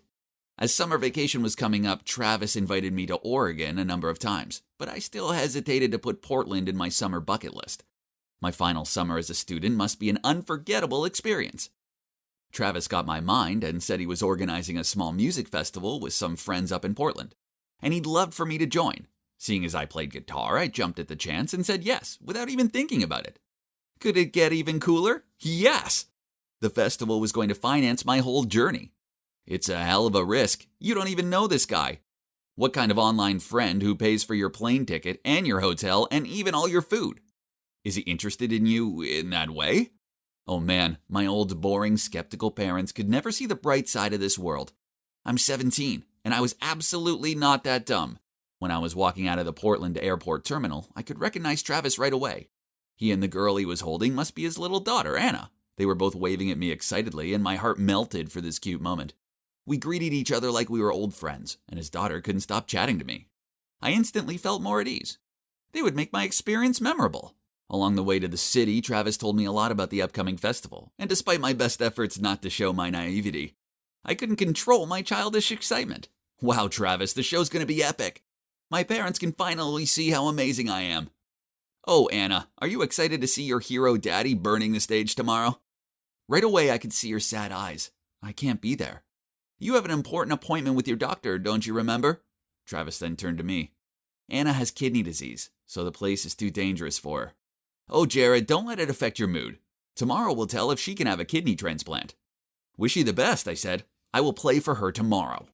As summer vacation was coming up, Travis invited me to Oregon a number of times, but I still hesitated to put Portland in my summer bucket list. My final summer as a student must be an unforgettable experience. Travis got my mind and said he was organizing a small music festival with some friends up in Portland, and he'd love for me to join. Seeing as I played guitar, I jumped at the chance and said yes, without even thinking about it. Could it get even cooler? Yes! The festival was going to finance my whole journey. It's a hell of a risk. You don't even know this guy. What kind of online friend who pays for your plane ticket and your hotel and even all your food? Is he interested in you in that way? Oh man, my old, boring, skeptical parents could never see the bright side of this world. I'm 17, and I was absolutely not that dumb. When I was walking out of the Portland airport terminal, I could recognize Travis right away. He and the girl he was holding must be his little daughter, Anna. They were both waving at me excitedly, and my heart melted for this cute moment. We greeted each other like we were old friends, and his daughter couldn't stop chatting to me. I instantly felt more at ease. They would make my experience memorable. Along the way to the city, Travis told me a lot about the upcoming festival, and despite my best efforts not to show my naivety, I couldn't control my childish excitement. Wow, Travis, the show's gonna be epic. My parents can finally see how amazing I am. Oh, Anna, are you excited to see your hero daddy burning the stage tomorrow? Right away, I could see her sad eyes. I can't be there. You have an important appointment with your doctor, don't you remember? Travis then turned to me. Anna has kidney disease, so the place is too dangerous for her. Oh, Jared, don't let it affect your mood. Tomorrow will tell if she can have a kidney transplant. Wish you the best, I said. I will play for her tomorrow.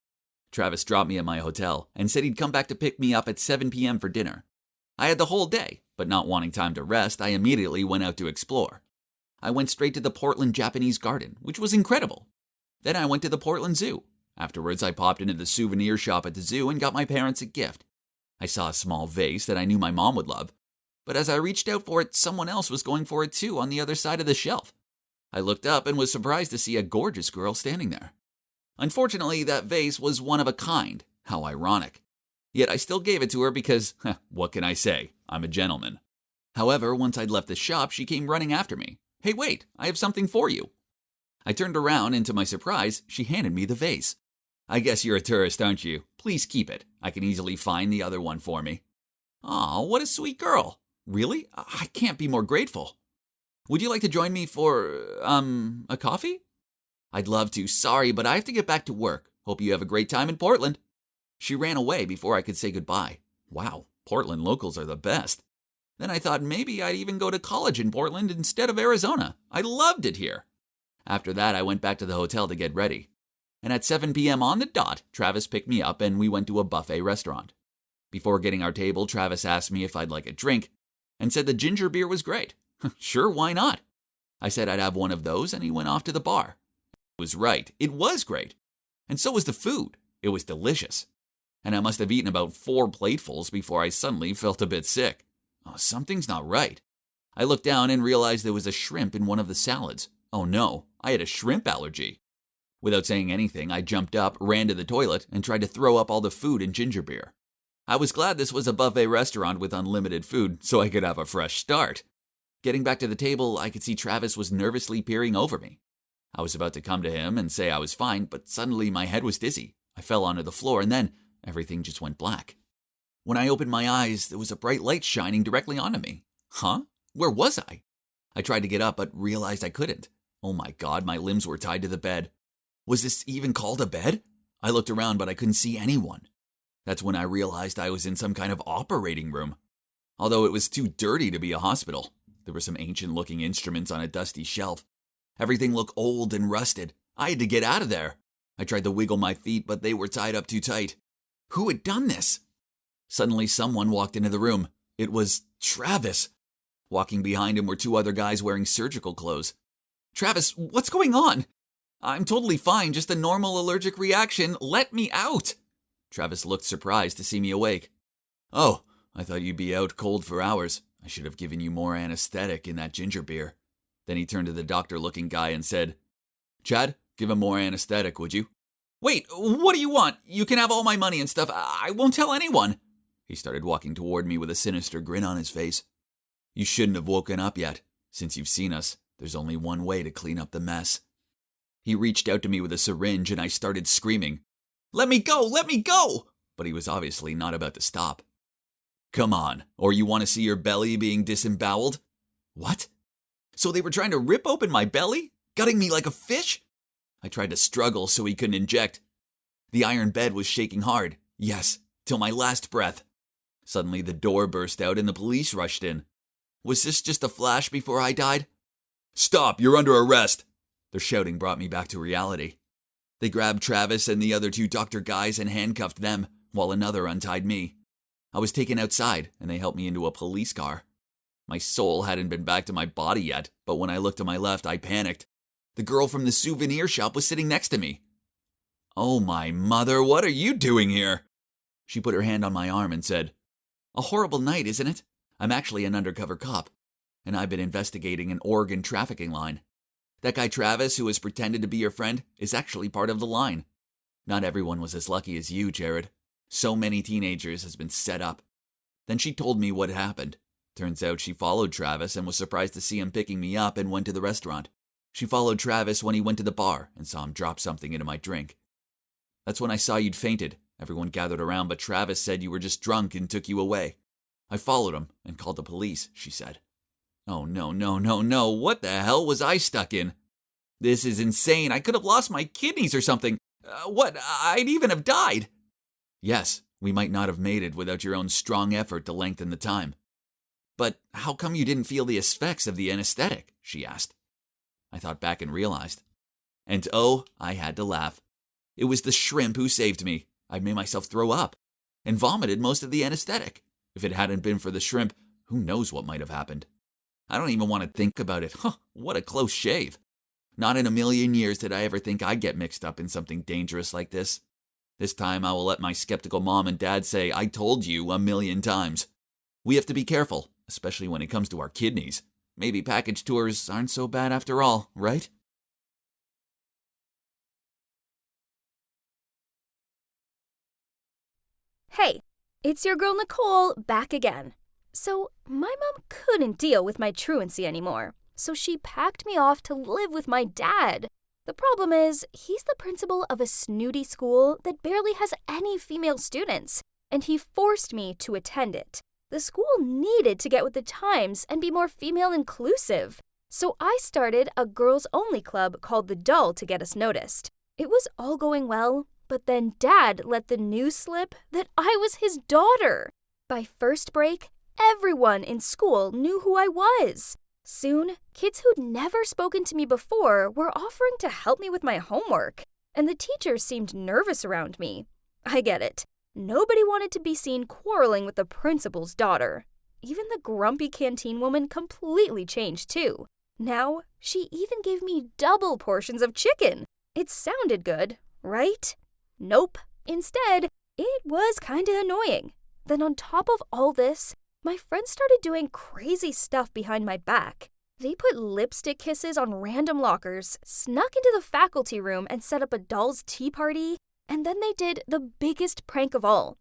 Travis dropped me at my hotel and said he'd come back to pick me up at 7 p.m. for dinner. I had the whole day, but not wanting time to rest, I immediately went out to explore. I went straight to the Portland Japanese Garden, which was incredible. Then I went to the Portland Zoo. Afterwards, I popped into the souvenir shop at the zoo and got my parents a gift. I saw a small vase that I knew my mom would love, but as I reached out for it, someone else was going for it too on the other side of the shelf. I looked up and was surprised to see a gorgeous girl standing there. Unfortunately, that vase was one of a kind. How ironic. Yet I still gave it to her because, what can I say? I'm a gentleman. However, once I'd left the shop, she came running after me. Hey, wait, I have something for you. I turned around and to my surprise, she handed me the vase. I guess you're a tourist, aren't you? Please keep it. I can easily find the other one for me. Aw, what a sweet girl. Really? I can't be more grateful. Would you like to join me for, a coffee? I'd love to. Sorry, but I have to get back to work. Hope you have a great time in Portland. She ran away before I could say goodbye. Wow, Portland locals are the best. Then I thought maybe I'd even go to college in Portland instead of Arizona. I loved it here. After that, I went back to the hotel to get ready. And at 7 p.m. on the dot, Travis picked me up and we went to a buffet restaurant. Before getting our table, Travis asked me if I'd like a drink and said the ginger beer was great. Sure, why not? I said I'd have one of those and he went off to the bar. He was right. It was great. And so was the food. It was delicious. And I must have eaten about 4 platefuls before I suddenly felt a bit sick. Oh, something's not right. I looked down and realized there was a shrimp in one of the salads. Oh no, I had a shrimp allergy. Without saying anything, I jumped up, ran to the toilet, and tried to throw up all the food and ginger beer. I was glad this was a buffet restaurant with unlimited food, so I could have a fresh start. Getting back to the table, I could see Travis was nervously peering over me. I was about to come to him and say I was fine, but suddenly my head was dizzy. I fell onto the floor, and then everything just went black. When I opened my eyes, there was a bright light shining directly onto me. Huh? Where was I? I tried to get up, but realized I couldn't. Oh my God, my limbs were tied to the bed. Was this even called a bed? I looked around, but I couldn't see anyone. That's when I realized I was in some kind of operating room. Although it was too dirty to be a hospital. There were some ancient-looking instruments on a dusty shelf. Everything looked old and rusted. I had to get out of there. I tried to wiggle my feet, but they were tied up too tight. Who had done this? Suddenly, someone walked into the room. It was Travis. Walking behind him were 2 other guys wearing surgical clothes. Travis, what's going on? I'm totally fine, just a normal allergic reaction. Let me out. Travis looked surprised to see me awake. Oh, I thought you'd be out cold for hours. I should have given you more anesthetic in that ginger beer. Then he turned to the doctor-looking guy and said, Chad, give him more anesthetic, would you? Wait, what do you want? You can have all my money and stuff. I won't tell anyone. He started walking toward me with a sinister grin on his face. You shouldn't have woken up yet. Since you've seen us, there's only one way to clean up the mess. He reached out to me with a syringe and I started screaming, Let me go! Let me go! But he was obviously not about to stop. Come on, or you want to see your belly being disemboweled? What? So they were trying to rip open my belly? Gutting me like a fish? I tried to struggle so he couldn't inject. The iron bed was shaking hard. Yes, till my last breath. Suddenly the door burst out and the police rushed in. Was this just a flash before I died? Stop, you're under arrest! Their shouting brought me back to reality. They grabbed Travis and the other 2 doctor guys and handcuffed them, while another untied me. I was taken outside and they helped me into a police car. My soul hadn't been back to my body yet, but when I looked to my left, I panicked. The girl from the souvenir shop was sitting next to me. Oh my mother, what are you doing here? She put her hand on my arm and said, A horrible night, isn't it? I'm actually an undercover cop, and I've been investigating an organ trafficking line. That guy Travis, who has pretended to be your friend, is actually part of the line. Not everyone was as lucky as you, Jared. So many teenagers has been set up. Then she told me what happened. Turns out she followed Travis and was surprised to see him picking me up and went to the restaurant. She followed Travis when he went to the bar and saw him drop something into my drink. That's when I saw you'd fainted. Everyone gathered around, but Travis said you were just drunk and took you away. I followed him and called the police, she said. Oh, no. What the hell was I stuck in? This is insane. I could have lost my kidneys or something. I'd even have died. Yes, we might not have made it without your own strong effort to lengthen the time. But how come you didn't feel the effects of the anesthetic? She asked. I thought back and realized. And oh, I had to laugh. It was the shrimp who saved me. I made myself throw up and vomited most of the anesthetic. If it hadn't been for the shrimp, who knows what might have happened. I don't even want to think about it. What a close shave. Not in a million years did I ever think I'd get mixed up in something dangerous like this. This time I will let my skeptical mom and dad say, I told you 1,000,000 times. We have to be careful, especially when it comes to our kidneys. Maybe package tours aren't so bad after all, right? Hey, it's your girl Nicole back again. So, my mom couldn't deal with my truancy anymore, so she packed me off to live with my dad. The problem is, he's the principal of a snooty school that barely has any female students, and he forced me to attend it. The school needed to get with the times and be more female inclusive, so I started a girls-only club called The Doll to get us noticed. It was all going well, but then Dad let the news slip that I was his daughter. By first break, everyone in school knew who I was. Soon, kids who'd never spoken to me before were offering to help me with my homework, and the teachers seemed nervous around me. I get it. Nobody wanted to be seen quarreling with the principal's daughter. Even the grumpy canteen woman completely changed too. Now, she even gave me double portions of chicken. It sounded good, right? Nope. Instead, it was kinda annoying. Then on top of all this, my friends started doing crazy stuff behind my back. They put lipstick kisses on random lockers, snuck into the faculty room and set up a doll's tea party, and then they did the biggest prank of all.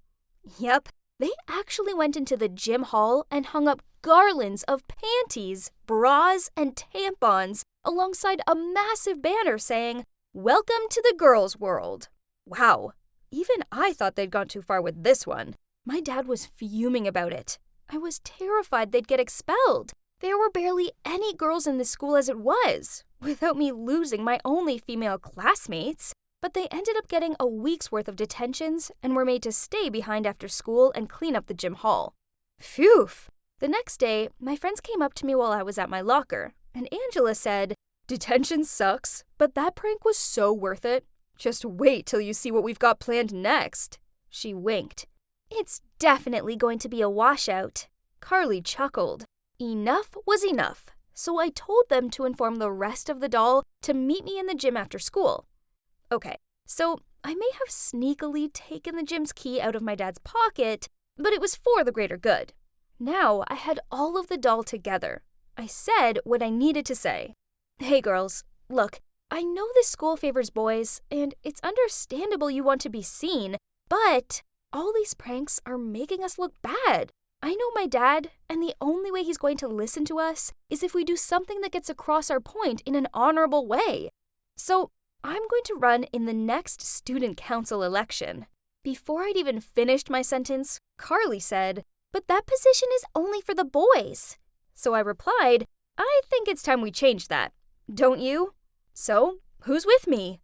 Yep, they actually went into the gym hall and hung up garlands of panties, bras, and tampons alongside a massive banner saying, "Welcome to the girls' world." Wow, even I thought they'd gone too far with this one. My dad was fuming about it. I was terrified they'd get expelled. There were barely any girls in the school as it was, without me losing my only female classmates. But they ended up getting a week's worth of detentions and were made to stay behind after school and clean up the gym hall. Phew! The next day, my friends came up to me while I was at my locker, and Angela said, "Detention sucks, but that prank was so worth it. Just wait till you see what we've got planned next." She winked. "It's definitely going to be a washout." Carly chuckled. Enough was enough, so I told them to inform the rest of the doll to meet me in the gym after school. Okay, so I may have sneakily taken the gym's key out of my dad's pocket, but it was for the greater good. Now I had all of the doll together. I said what I needed to say. "Hey girls, look, I know this school favors boys, and it's understandable you want to be seen, but all these pranks are making us look bad. I know my dad, and the only way he's going to listen to us is if we do something that gets across our point in an honorable way. So I'm going to run in the next student council election." Before I'd even finished my sentence, Carly said, "But that position is only for the boys." So I replied, "I think it's time we change that. Don't you? So, who's with me?"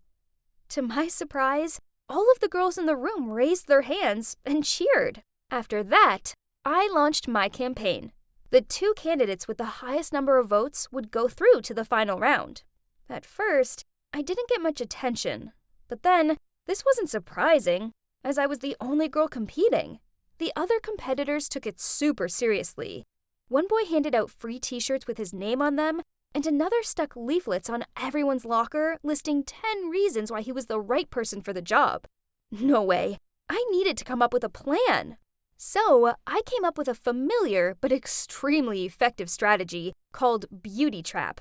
To my surprise, all of the girls in the room raised their hands and cheered. After that, I launched my campaign. The 2 candidates with the highest number of votes would go through to the final round. At first, I didn't get much attention, but then this wasn't surprising, as I was the only girl competing. The other competitors took it super seriously. One boy handed out free t-shirts with his name on them, and another stuck leaflets on everyone's locker listing 10 reasons why he was the right person for the job. No way. I needed to come up with a plan. So I came up with a familiar but extremely effective strategy called Beauty Trap.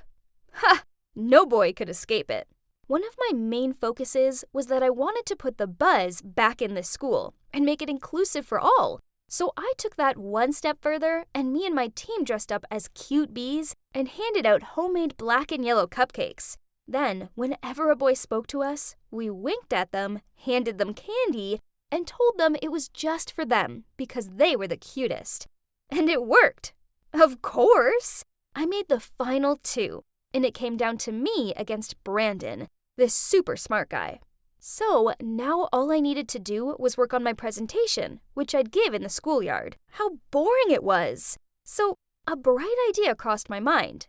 Ha! No boy could escape it. One of my main focuses was that I wanted to put the buzz back in this school and make it inclusive for all. So I took that one step further, and me and my team dressed up as cute bees and handed out homemade black and yellow cupcakes. Then, whenever a boy spoke to us, we winked at them, handed them candy, and told them it was just for them because they were the cutest. And it worked. Of course! I made the final 2, and it came down to me against Brandon, this super smart guy. So now all I needed to do was work on my presentation, which I'd give in the schoolyard. How boring it was! So a bright idea crossed my mind.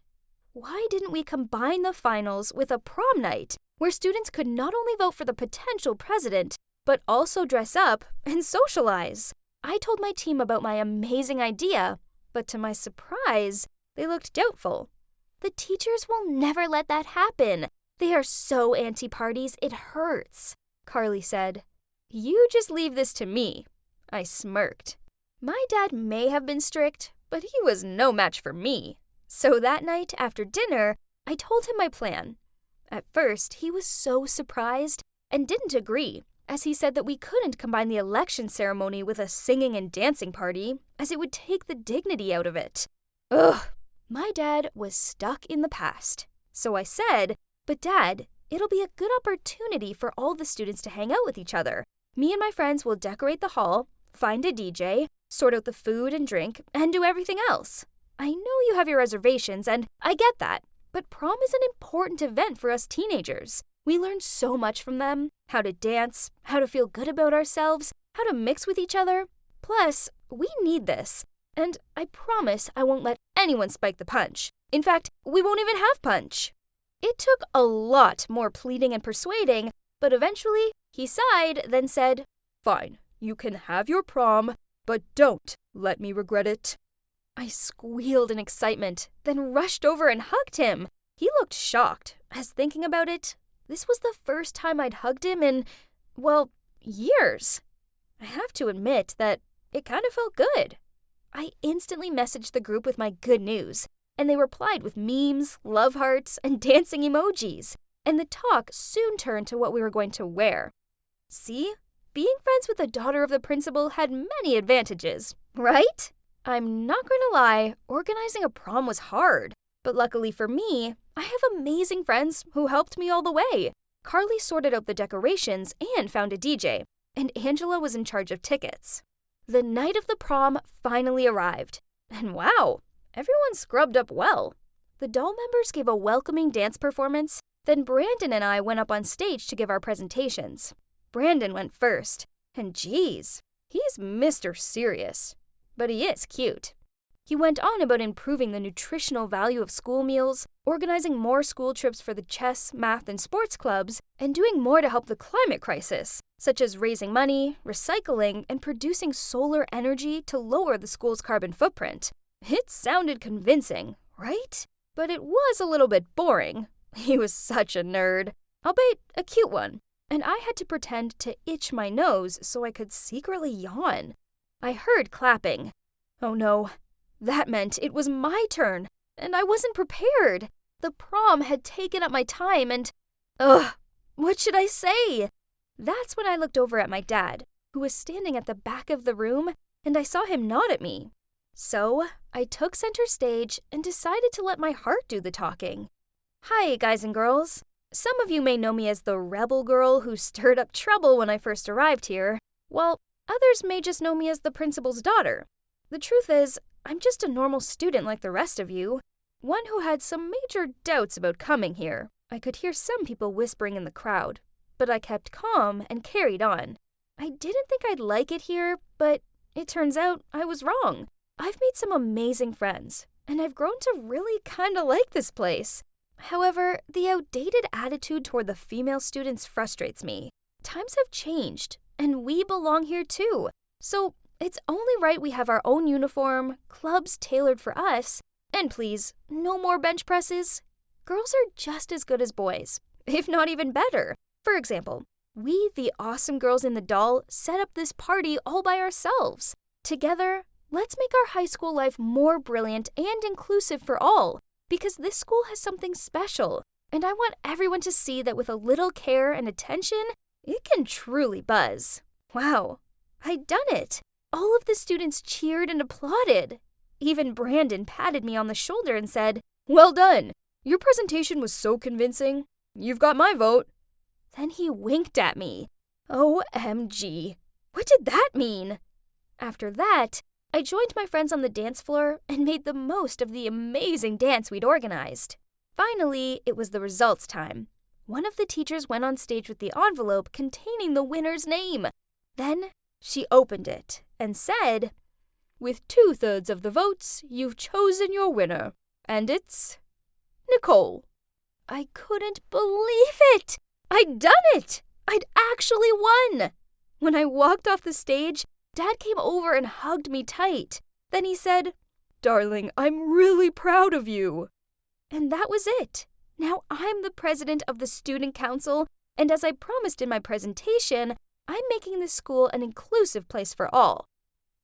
Why didn't we combine the finals with a prom night, where students could not only vote for the potential president, but also dress up and socialize? I told my team about my amazing idea, but to my surprise, they looked doubtful. The teachers will never let that happen. They are so anti-parties, it hurts, Carly said. You just leave this to me. I smirked. My dad may have been strict, but he was no match for me. So that night after dinner, I told him my plan. At first, he was so surprised and didn't agree, as he said that we couldn't combine the election ceremony with a singing and dancing party, as it would take the dignity out of it. Ugh! My dad was stuck in the past. So I said, but Dad, it'll be a good opportunity for all the students to hang out with each other. Me and my friends will decorate the hall, find a DJ, sort out the food and drink, and do everything else. I know you have your reservations, and I get that, but prom is an important event for us teenagers. We learn so much from them, how to dance, how to feel good about ourselves, how to mix with each other. Plus, we need this, and I promise I won't let anyone spike the punch. In fact, we won't even have punch. It took a lot more pleading and persuading, but eventually he sighed, then said, Fine, you can have your prom, but don't let me regret it. I squealed in excitement, then rushed over and hugged him. He looked shocked, as thinking about it, this was the first time I'd hugged him in, well, years. I have to admit that it kind of felt good. I instantly messaged the group with my good news, and they replied with memes, love hearts, and dancing emojis. And the talk soon turned to what we were going to wear. See? Being friends with the daughter of the principal had many advantages, right? I'm not going to lie, organizing a prom was hard. But luckily for me, I have amazing friends who helped me all the way. Carly sorted out the decorations and found a DJ, and Angela was in charge of tickets. The night of the prom finally arrived. And wow! Everyone scrubbed up well. The doll members gave a welcoming dance performance, then Brandon and I went up on stage to give our presentations. Brandon went first, and geez, he's Mr. Serious. But he is cute. He went on about improving the nutritional value of school meals, organizing more school trips for the chess, math, and sports clubs, and doing more to help the climate crisis, such as raising money, recycling, and producing solar energy to lower the school's carbon footprint. It sounded convincing, right? But it was a little bit boring. He was such a nerd, albeit a cute one, and I had to pretend to itch my nose so I could secretly yawn. I heard clapping. Oh no, that meant it was my turn, and I wasn't prepared. The prom had taken up my time and, what should I say? That's when I looked over at my dad, who was standing at the back of the room, and I saw him nod at me. So, I took center stage and decided to let my heart do the talking. Hi, guys and girls. Some of you may know me as the rebel girl who stirred up trouble when I first arrived here, while others may just know me as the principal's daughter. The truth is, I'm just a normal student like the rest of you, one who had some major doubts about coming here. I could hear some people whispering in the crowd, but I kept calm and carried on. I didn't think I'd like it here, but it turns out I was wrong. I've made some amazing friends, and I've grown to really kinda like this place. However, the outdated attitude toward the female students frustrates me. Times have changed, and we belong here too. So it's only right we have our own uniform, clubs tailored for us, and please, no more bench presses. Girls are just as good as boys, if not even better. For example, we, the awesome girls in the doll, set up this party all by ourselves. Together, let's make our high school life more brilliant and inclusive for all, because this school has something special, and I want everyone to see that with a little care and attention, it can truly buzz. Wow, I'd done it. All of the students cheered and applauded. Even Brandon patted me on the shoulder and said, "Well done. Your presentation was so convincing. You've got my vote." Then he winked at me. OMG. What did that mean? After that, I joined my friends on the dance floor and made the most of the amazing dance we'd organized. Finally, it was the results time. One of the teachers went on stage with the envelope containing the winner's name. Then she opened it and said, "With 2/3 of the votes, you've chosen your winner. And it's Nicole." I couldn't believe it! I'd done it! I'd actually won! When I walked off the stage, Dad came over and hugged me tight. Then he said, "Darling, I'm really proud of you." And that was it. Now I'm the president of the student council, and as I promised in my presentation, I'm making this school an inclusive place for all.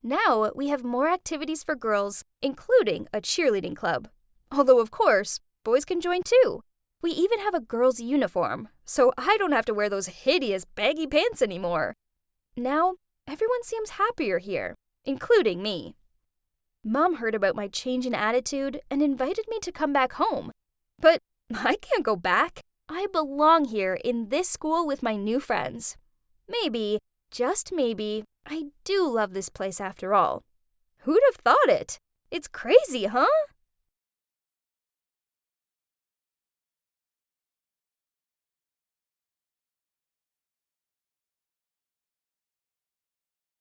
Now we have more activities for girls, including a cheerleading club. Although, of course, boys can join too. We even have a girls' uniform, so I don't have to wear those hideous baggy pants anymore. Now, everyone seems happier here, including me. Mom heard about my change in attitude and invited me to come back home. But I can't go back. I belong here in this school with my new friends. Maybe, just maybe, I do love this place after all. Who'd have thought it? It's crazy, huh?